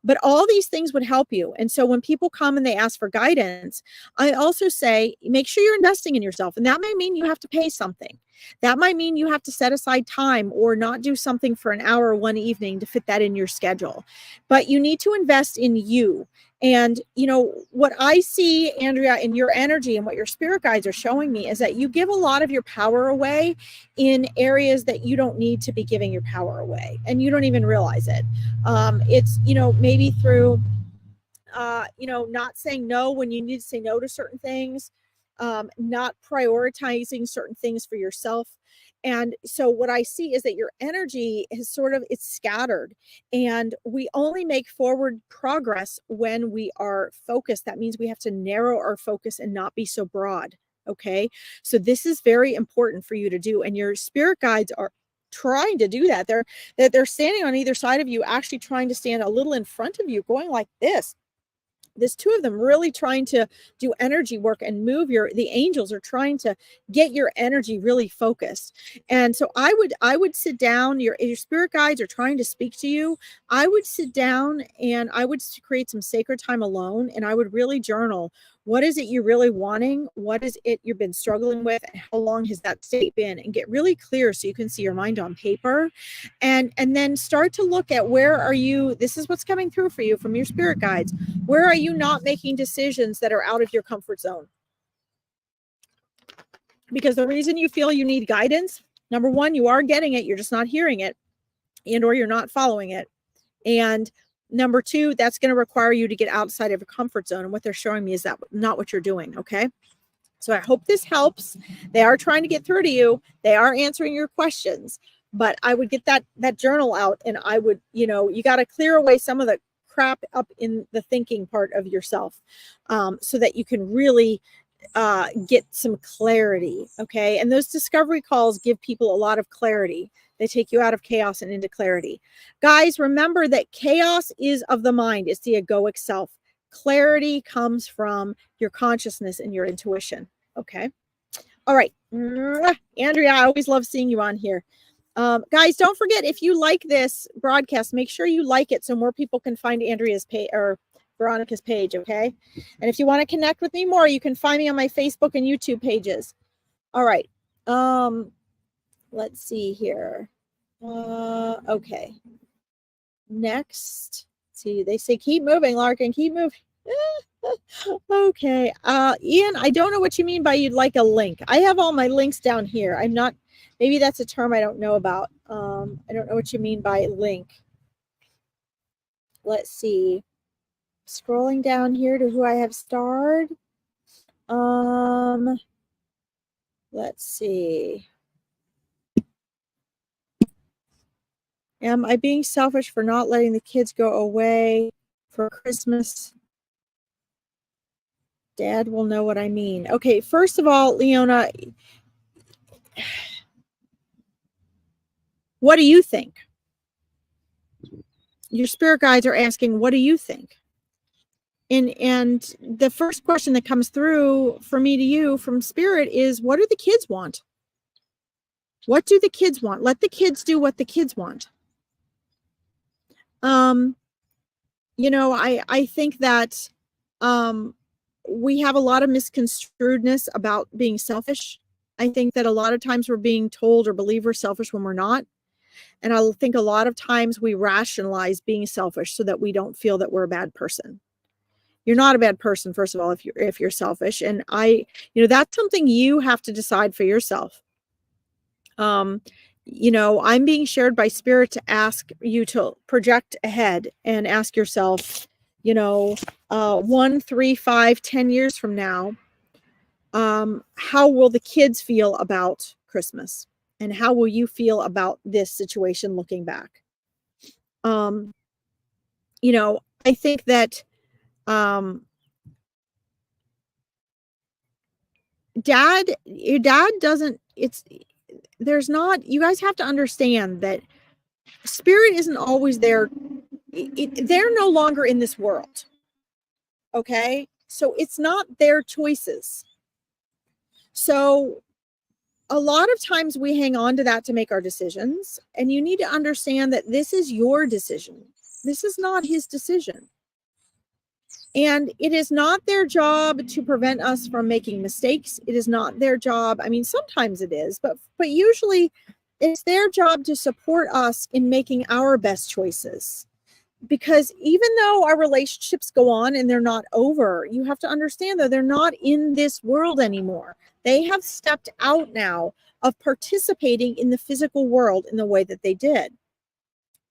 But all these things would help you. And so when people come and they ask for guidance, I also say, make sure you're investing in yourself. And that may mean you have to pay something. That might mean you have to set aside time or not do something for an hour one evening to fit that in your schedule. But you need to invest in you. And, you know, what I see, Andrea, in your energy and what your spirit guides are showing me is that you give a lot of your power away in areas that you don't need to be giving your power away. And you don't even realize it. It's, you know, maybe through, you know, not saying no when you need to say no to certain things, not prioritizing certain things for yourself. And so what I see is that your energy is it's scattered, and we only make forward progress when we are focused. That means we have to narrow our focus and not be so broad. Okay. So this is very important for you to do. And your spirit guides are trying to do that. They're standing on either side of you, actually trying to stand a little in front of you, going like this. There's 2 of them really trying to do energy work and move the angels are trying to get your energy really focused. And so I would sit down, your spirit guides are trying to speak to you. I would sit down and I would create some sacred time alone, and I would really journal. What is it you're really wanting? What is it you've been struggling with? And how long has that state been? And get really clear so you can see your mind on paper. And then start to look at where are you, this is what's coming through for you from your spirit guides. Where are you not making decisions that are out of your comfort zone? Because the reason you feel you need guidance, number 1, you are getting it, you're just not hearing it, and or you're not following it. And number 2, that's going to require you to get outside of your comfort zone. And what they're showing me is that not what you're doing. Okay. So I hope this helps. They are trying to get through to you. They are answering your questions, but I would get that journal out, and I would, you know, you got to clear away some of the crap up in the thinking part of yourself, so that you can really get some clarity. Okay. And those discovery calls give people a lot of clarity. They take you out of chaos and into clarity. Guys, remember that chaos is of the mind. It's the egoic self. Clarity comes from your consciousness and your intuition. Okay. All right. Andrea, I always love seeing you on here. Guys, don't forget, if you like this broadcast, make sure you like it so more people can find Andrea's page or Veronica's page. Okay. And if you want to connect with me more, you can find me on my Facebook and YouTube pages. All right. Let's see here. Okay. Next. See, they say keep moving, Larkin, keep moving. Okay. Ian, I don't know what you mean by you'd like a link. I have all my links down here. I'm not, maybe that's a term I don't know about. I don't know what you mean by link. Let's see. Scrolling down here to who I have starred. Let's see. Am I being selfish for not letting the kids go away for Christmas? Dad will know what I mean. Okay, first of all, Leona, what do you think? Your spirit guides are asking, what do you think? And the first question that comes through for me to you from spirit is, what do the kids want? What do the kids want? Let the kids do what the kids want. You know, I think that we have a lot of misconstruedness about being selfish. I think that a lot of times we're being told or believe we're selfish when we're not. And I think a lot of times we rationalize being selfish so that we don't feel that we're a bad person. You're not a bad person, first of all, if you're selfish. And that's something you have to decide for yourself. I'm being shared by spirit to ask you to project ahead and ask yourself, 1, 3, 5, 10 years from now, how will the kids feel about Christmas? And how will you feel about this situation looking back? I think that your dad doesn't, you guys have to understand that spirit isn't always there. They're no longer in this world. Okay. So it's not their choices. So a lot of times we hang on to that to make our decisions. And you need to understand that this is your decision. This is not his decision. And it is not their job to prevent us from making mistakes. It is not their job. I mean, sometimes it is, but usually it's their job to support us in making our best choices. Because even though our relationships go on and they're not over, you have to understand that they're not in this world anymore. They have stepped out now of participating in the physical world in the way that they did.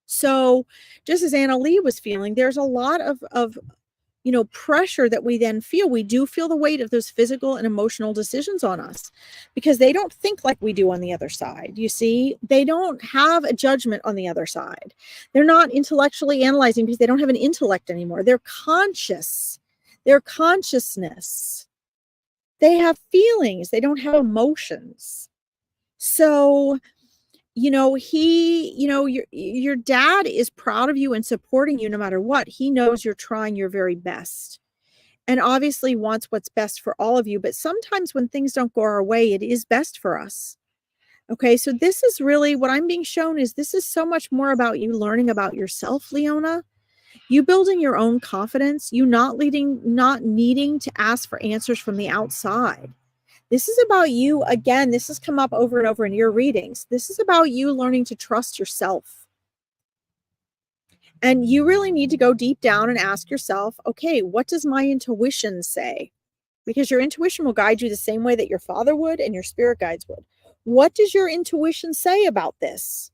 So just as Anna Lee was feeling, there's a lot of pressure that we then feel. We do feel the weight of those physical and emotional decisions on us because they don't think like we do on the other side. You see, they don't have a judgment on the other side. They're not intellectually analyzing because they don't have an intellect anymore. They're conscious. Their consciousness. They have feelings. They don't have emotions. So, your dad is proud of you and supporting you no matter what. He knows you're trying your very best and obviously wants what's best for all of you. But sometimes when things don't go our way, it is best for us. Okay. So this is really what I'm being shown is this is so much more about you learning about yourself, Leona, you building your own confidence, you not needing to ask for answers from the outside. This is about you. Again, this has come up over and over in your readings. This is about you learning to trust yourself. And you really need to go deep down and ask yourself, okay, what does my intuition say? Because your intuition will guide you the same way that your father would and your spirit guides would. What does your intuition say about this?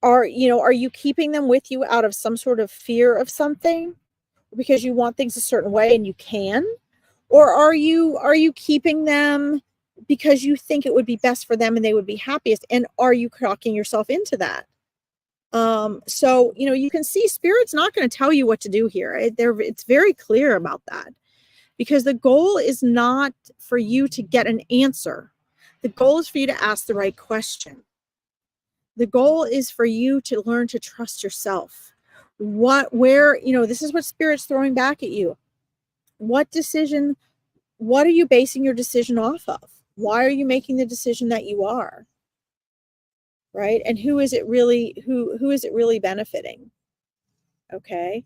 Are you keeping them with you out of some sort of fear of something because you want things a certain way and you can? Or are you keeping them because you think it would be best for them and they would be happiest? And are you talking yourself into that? So, you can see spirit's not going to tell you what to do here. It's very clear about that because the goal is not for you to get an answer. The goal is for you to ask the right question. The goal is for you to learn to trust yourself. This is what spirit's throwing back at you. What are you basing your decision off of? Why are you making the decision that you are? Right? And who is it really benefiting? Okay.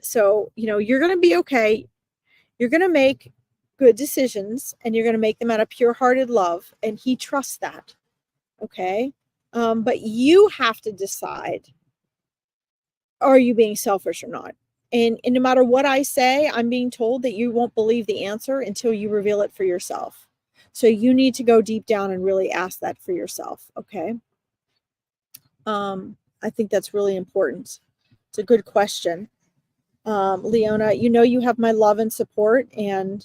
So, you're going to be okay. You're going to make good decisions and you're going to make them out of pure-hearted love. And he trusts that. Okay. But you have to decide, are you being selfish or not? And no matter what I say, I'm being told that you won't believe the answer until you reveal it for yourself. So you need to go deep down and really ask that for yourself. Okay. I think that's really important. It's a good question. Leona, you have my love and support, and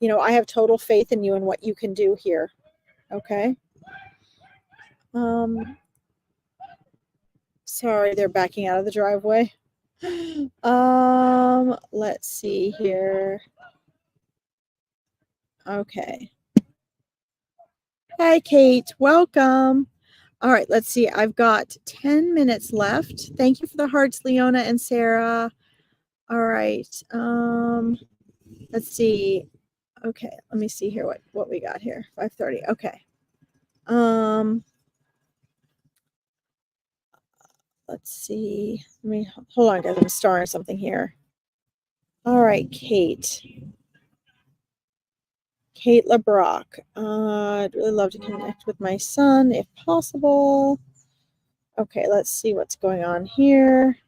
you know, I have total faith in you and what you can do here. Okay. Sorry, they're backing out of the driveway. Let's see here. Okay. Hi, Kate. Welcome. All right, let's see. I've got 10 minutes left. Thank you for the hearts, Leona and Sarah. All right. Let's see. Okay, let me see here what we got here. 5:30. Okay. Let's see. Let me hold on, guys. I'm starting something here. All right, Kate. Kate LeBrock. I'd really love to connect with my son if possible. Okay, let's see what's going on here.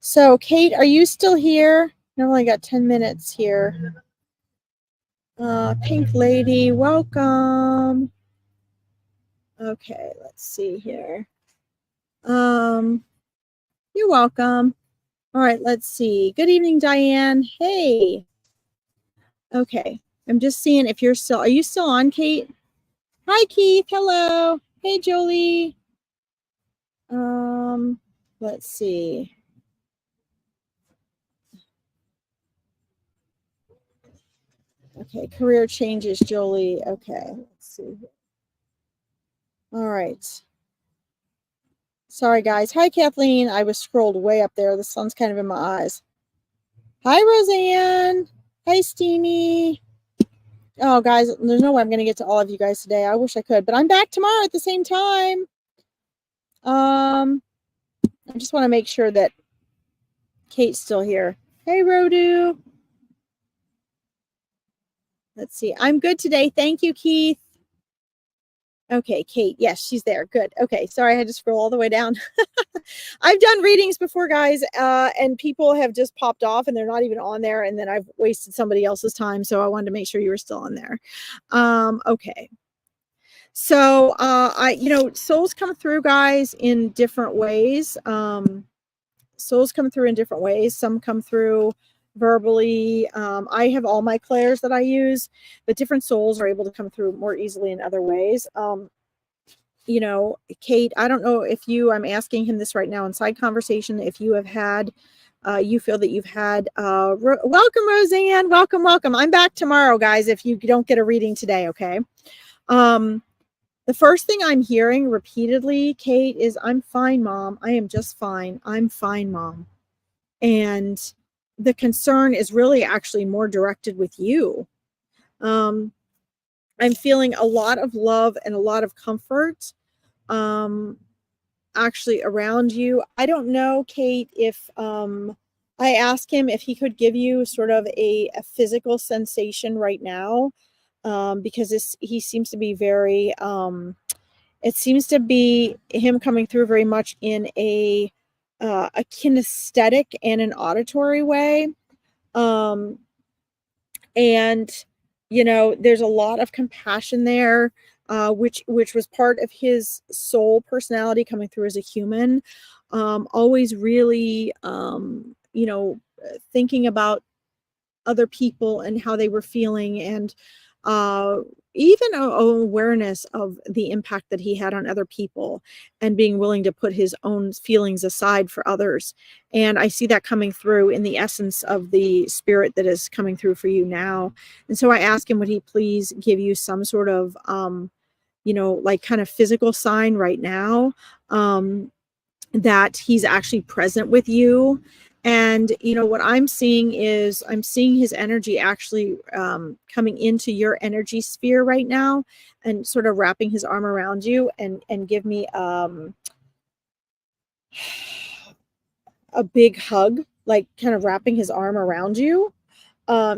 So Kate, are you still here? I've only got 10 minutes here. Pink Lady, welcome. Okay, let's see here. You're welcome. All right, let's see. Good evening, Diane. Hey. Okay, I'm just seeing if you're still, are you still on, Kate? Hi, Keith. Hello. Hey, Jolie. Let's see. Okay, career changes, Jolie. Okay, let's see. All right. Sorry, guys. Hi, Kathleen. I was scrolled way up there. The sun's kind of in my eyes. Hi, Roseanne. Hi, Steamy. Oh, guys, there's no way I'm going to get to all of you guys today. I wish I could, but I'm back tomorrow at the same time. I just want to make sure that Kate's still here. Hey, Rodu. Let's see. I'm good today. Thank you, Keith. Okay, Kate. Yes, she's there. Good. Okay. Sorry, I had to scroll all the way down. I've done readings before, guys, and people have just popped off and they're not even on there. And then I've wasted somebody else's time. So I wanted to make sure you were still on there. Okay. So, souls come through, guys, in different ways. Souls come through in different ways. Some come through verbally. I have all my clairs that I use, but different souls are able to come through more easily in other ways. Kate, I don't know if I'm asking him this right now in side conversation, if you have had, you feel that you've had, welcome, Roseanne, welcome. I'm back tomorrow, guys, if you don't get a reading today, okay? The first thing I'm hearing repeatedly, Kate, is I'm fine, Mom. I am just fine. I'm fine, Mom. And the concern is really actually more directed with you. I'm feeling a lot of love and a lot of comfort actually around you. I don't know, Kate, if I asked him if he could give you sort of a physical sensation right now, because he seems to be very, it seems to be him coming through very much in a kinesthetic and an auditory way. And, there's a lot of compassion there, which was part of his soul personality coming through as a human. Always really, thinking about other people and how they were feeling, and even an awareness of the impact that he had on other people, and being willing to put his own feelings aside for others. And I see that coming through in the essence of the spirit that is coming through for you now. And so I asked him, would he please give you some sort of, like kind of physical sign right now, that he's actually present with you. And, what I'm seeing is I'm seeing his energy actually coming into your energy sphere right now, and sort of wrapping his arm around you, and give me a big hug, like kind of wrapping his arm around you,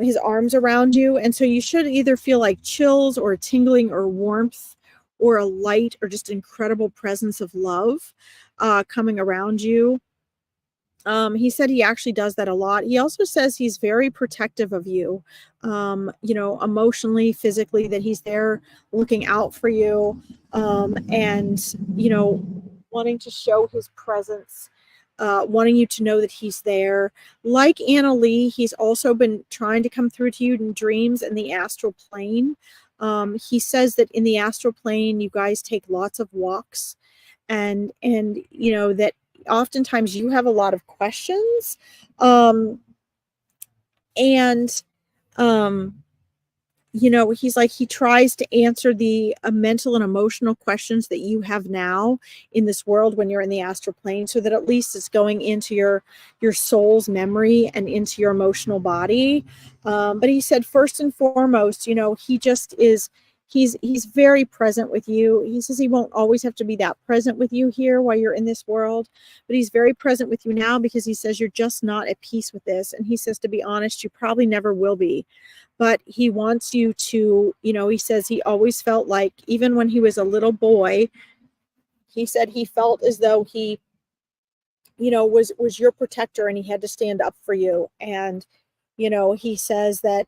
his arms around you. And so you should either feel like chills or tingling or warmth or a light or just incredible presence of love coming around you. He said he actually does that a lot. He also says he's very protective of you, emotionally, physically, that he's there looking out for you, and, wanting to show his presence wanting you to know that he's there. Like Anna Lee, he's also been trying to come through to you in dreams in the astral plane. He says that in the astral plane, you guys take lots of walks, and you know that oftentimes you have a lot of questions, and you know, he's like, he tries to answer the mental and emotional questions that you have now in this world when you're in the astral plane, so that at least it's going into your soul's memory and into your emotional body. But he said, first and foremost, you know, he just is, he's very present with you. He says he won't always have to be that present with you here while you're in this world, but he's very present with you now, because he says you're just not at peace with this. And he says, to be honest, you probably never will be. But he wants you to, you know, he says he always felt like, even when he was a little boy, he said he felt as though he, you know, was your protector, and he had to stand up for you. And, you know, he says that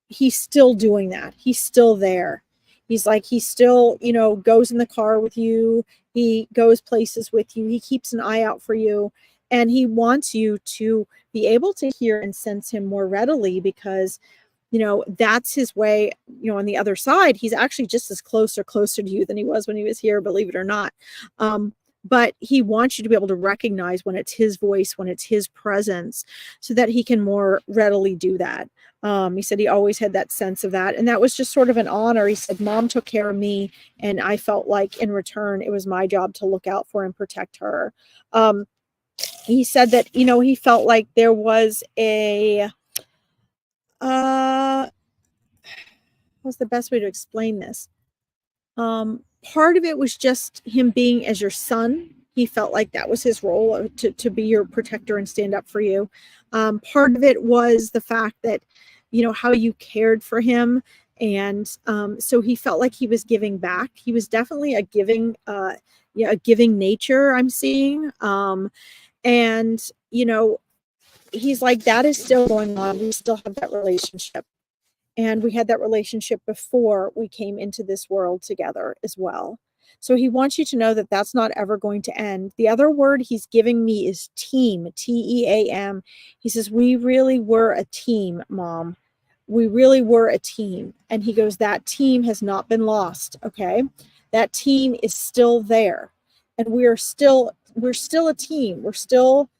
he's still doing that. He's still there. He's like, he still, you know, goes in the car with you. He goes places with you. He keeps an eye out for you. And he wants you to be able to hear and sense him more readily, because, you know, that's his way. You know, on the other side, he's actually just as closer to you than he was when he was here, believe it or not. But he wants you to be able to recognize when it's his voice, when it's his presence, so that he can more readily do that. He said he always had that sense of that. And that was just sort of an honor. He said, Mom took care of me, and I felt like in return, it was my job to look out for and protect her. He said that, you know, he felt like there was a, what's the best way to explain this? Part of it was just him being as your son. He felt like that was his role, to be your protector and stand up for you. Part of it was the fact that, you know, how you cared for him. And so he felt like he was giving back. He was definitely a giving nature, I'm seeing. And, you know, he's like, that is still going on. We still have that relationship. And we had that relationship before we came into this world together as well. So he wants you to know that that's not ever going to end. The other word he's giving me is team, T-E-A-M. He says, we really were a team, Mom. We really were a team. And he goes, that team has not been lost. Okay. That team is still there. And we're still a team. We're still,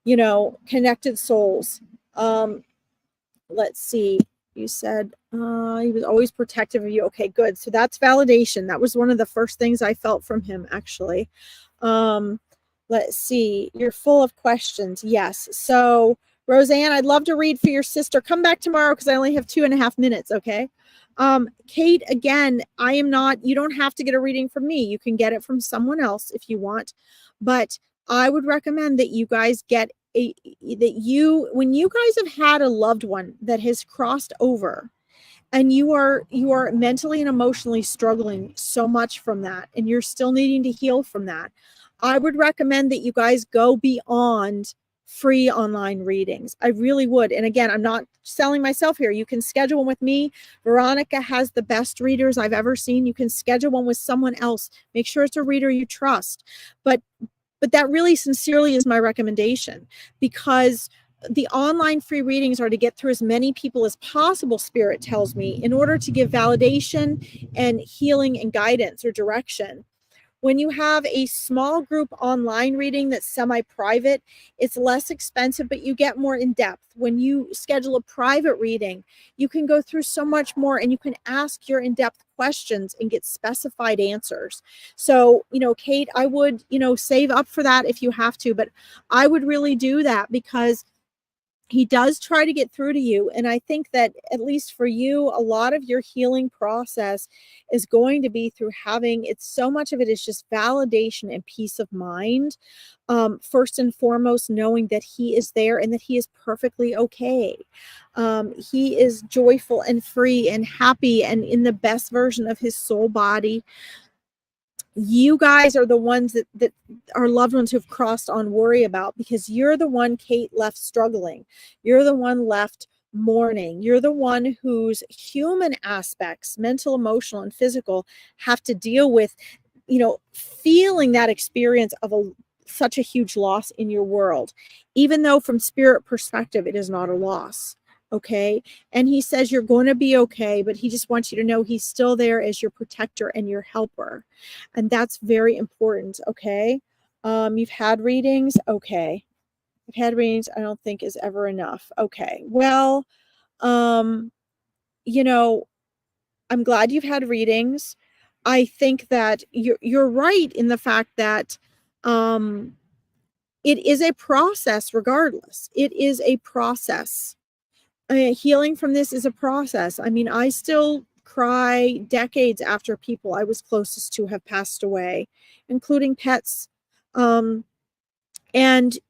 you know, connected souls. Let's see. You said he was always protective of you. Okay, good. So that's validation. That was one of the first things I felt from him, actually. Let's see. You're full of questions. Yes. So, Roseanne, I'd love to read for your sister. Come back tomorrow, because I only have 2.5 minutes. Okay. Kate, again, you don't have to get a reading from me. You can get it from someone else if you want, but I would recommend that you guys get when you guys have had a loved one that has crossed over, and you are mentally and emotionally struggling so much from that, and you're still needing to heal from that, I would recommend that you guys go beyond free online readings. I really would. And again, I'm not selling myself here. You can schedule one with me. Veronica has the best readers I've ever seen. You can schedule one with someone else. Make sure it's a reader you trust. But that really sincerely is my recommendation, because the online free readings are to get through as many people as possible, Spirit tells me, in order to give validation and healing and guidance or direction. When you have a small group online reading that's semi-private, it's less expensive, but you get more in depth. When you schedule a private reading, you can go through so much more, and you can ask your in-depth questions and get specified answers. So, you know, Kate, I would, you know, save up for that if you have to, but I would really do that, because he does try to get through to you. And I think that, at least for you, a lot of your healing process is going to be through so much of it is just validation and peace of mind. First and foremost, knowing that he is there and that he is perfectly okay. He is joyful and free and happy and in the best version of his soul body. You guys are the ones that our loved ones who've crossed on worry about, because you're the one, Kate, left struggling. You're the one left mourning. You're the one whose human aspects, mental, emotional, and physical, have to deal with, you know, feeling that experience of a such a huge loss in your world, even though from spirit perspective, it is not a loss. Okay. And he says you're going to be okay, but he just wants you to know he's still there as your protector and your helper. And that's very important. Okay. You've had readings. Okay. I've had readings, I don't think is ever enough. Okay. Well, you know, I'm glad you've had readings. I think that you're right in the fact that it is a process regardless. It is a process. Healing from this is a process. I mean, I still cry decades after people I was closest to have passed away, including pets. And,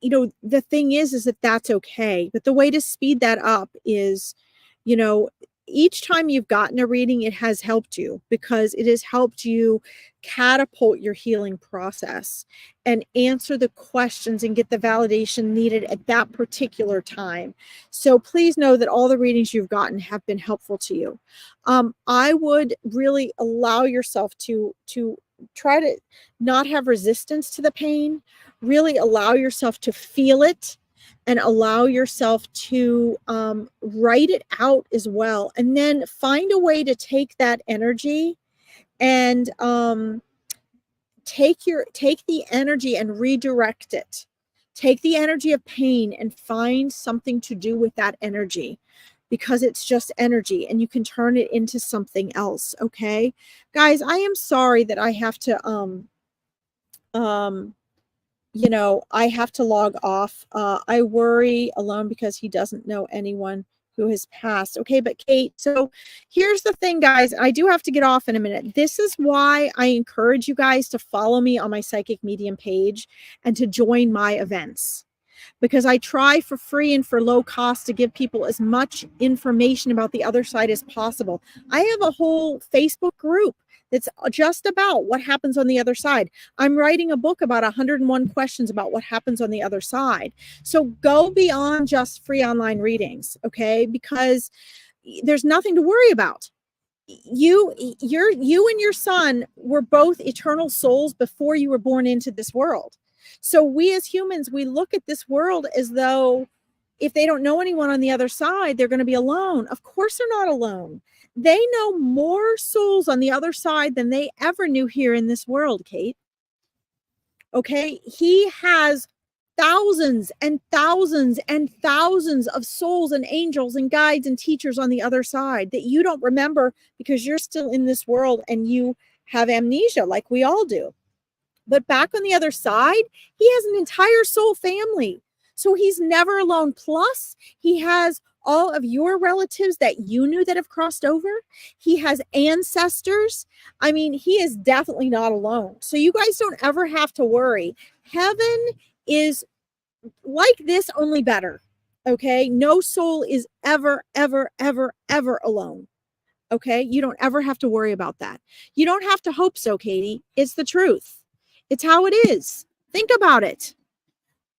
you know, the thing is that that's okay. But the way to speed that up is, you know, each time you've gotten a reading, it has helped you because it has helped you catapult your healing process and answer the questions and get the validation needed at that particular time. So please know that all the readings you've gotten have been helpful to you. I would really allow yourself to try to not have resistance to the pain, really allow yourself to feel it and allow yourself to write it out as well. And then find a way to take that energy and take the energy and redirect it. Take the energy of pain and find something to do with that energy, because it's just energy and you can turn it into something else. Okay, guys, I am sorry that I have to you know, I have to log off. I worry alone because he doesn't know anyone who has passed. Okay, but Kate, so here's the thing, guys. I do have to get off in a minute. This is why I encourage you guys to follow me on my Psychic Medium page and to join my events, because I try for free and for low cost to give people as much information about the other side as possible. I have a whole Facebook group that's just about what happens on the other side. I'm writing a book about 101 questions about what happens on the other side. So go beyond just free online readings, okay? Because there's nothing to worry about. You and your son were both eternal souls before you were born into this world. So we as humans, we look at this world as though if they don't know anyone on the other side, they're going to be alone. Of course they're not alone. They know more souls on the other side than they ever knew here in this world, Kate. Okay, he has thousands and thousands and thousands of souls and angels and guides and teachers on the other side that you don't remember because you're still in this world and you have amnesia like we all do. But back on the other side, he has an entire soul family. So he's never alone. Plus, he has all of your relatives that you knew that have crossed over. He has ancestors. I mean, he is definitely not alone. So you guys don't ever have to worry. Heaven is like this, only better. Okay? No soul is ever, ever, ever, ever alone. Okay? You don't ever have to worry about that. You don't have to hope so, Katie. It's the truth. It's how it is. Think about it.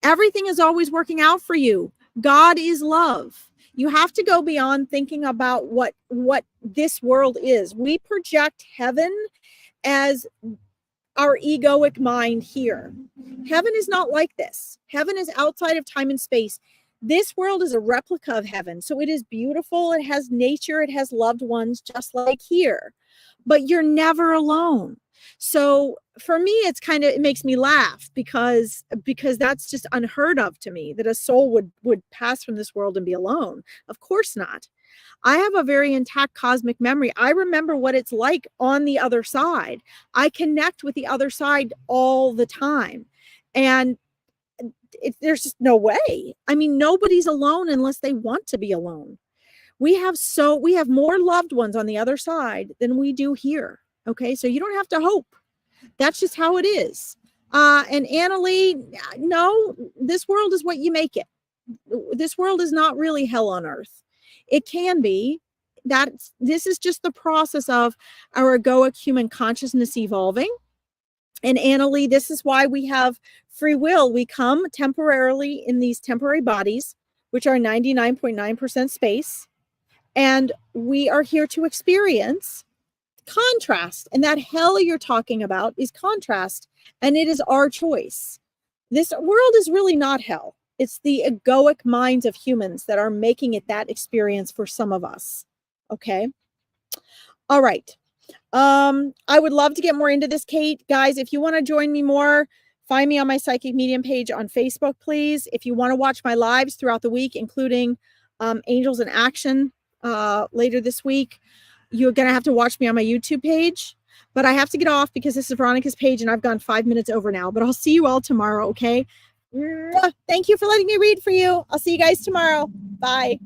Everything is always working out for you. God is love. You have to go beyond thinking about what this world is. We project heaven as our egoic mind here. Heaven is not like this. Heaven is outside of time and space. This world is a replica of heaven. So it is beautiful. It has nature. It has loved ones just like here. But you're never alone. So for me, it makes me laugh because that's just unheard of to me, that a soul would pass from this world and be alone. Of course not. I have a very intact cosmic memory. I remember what it's like on the other side. I connect with the other side all the time. And there's just no way. I mean, nobody's alone unless they want to be alone. We have more loved ones on the other side than we do here. Okay, so you don't have to hope. That's just how it is. And Annalie, no, this world is what you make it. This world is not really hell on earth. It can be. This is just the process of our egoic human consciousness evolving. And Annalie, this is why we have free will. We come temporarily in these temporary bodies, which are 99.9% space. And we are here to experience contrast. And that hell you're talking about is contrast. And it is our choice. This world is really not hell. It's the egoic minds of humans that are making it that experience for some of us. Okay. All right. I would love to get more into this, Kate. Guys, if you want to join me more, find me on my Psychic Medium page on Facebook, please. If you want to watch my lives throughout the week, including Angels in Action later this week, you're going to have to watch me on my YouTube page. But I have to get off because this is Veronica's page and I've gone 5 minutes over now. But I'll see you all tomorrow, okay? Thank you for letting me read for you. I'll see you guys tomorrow. Bye.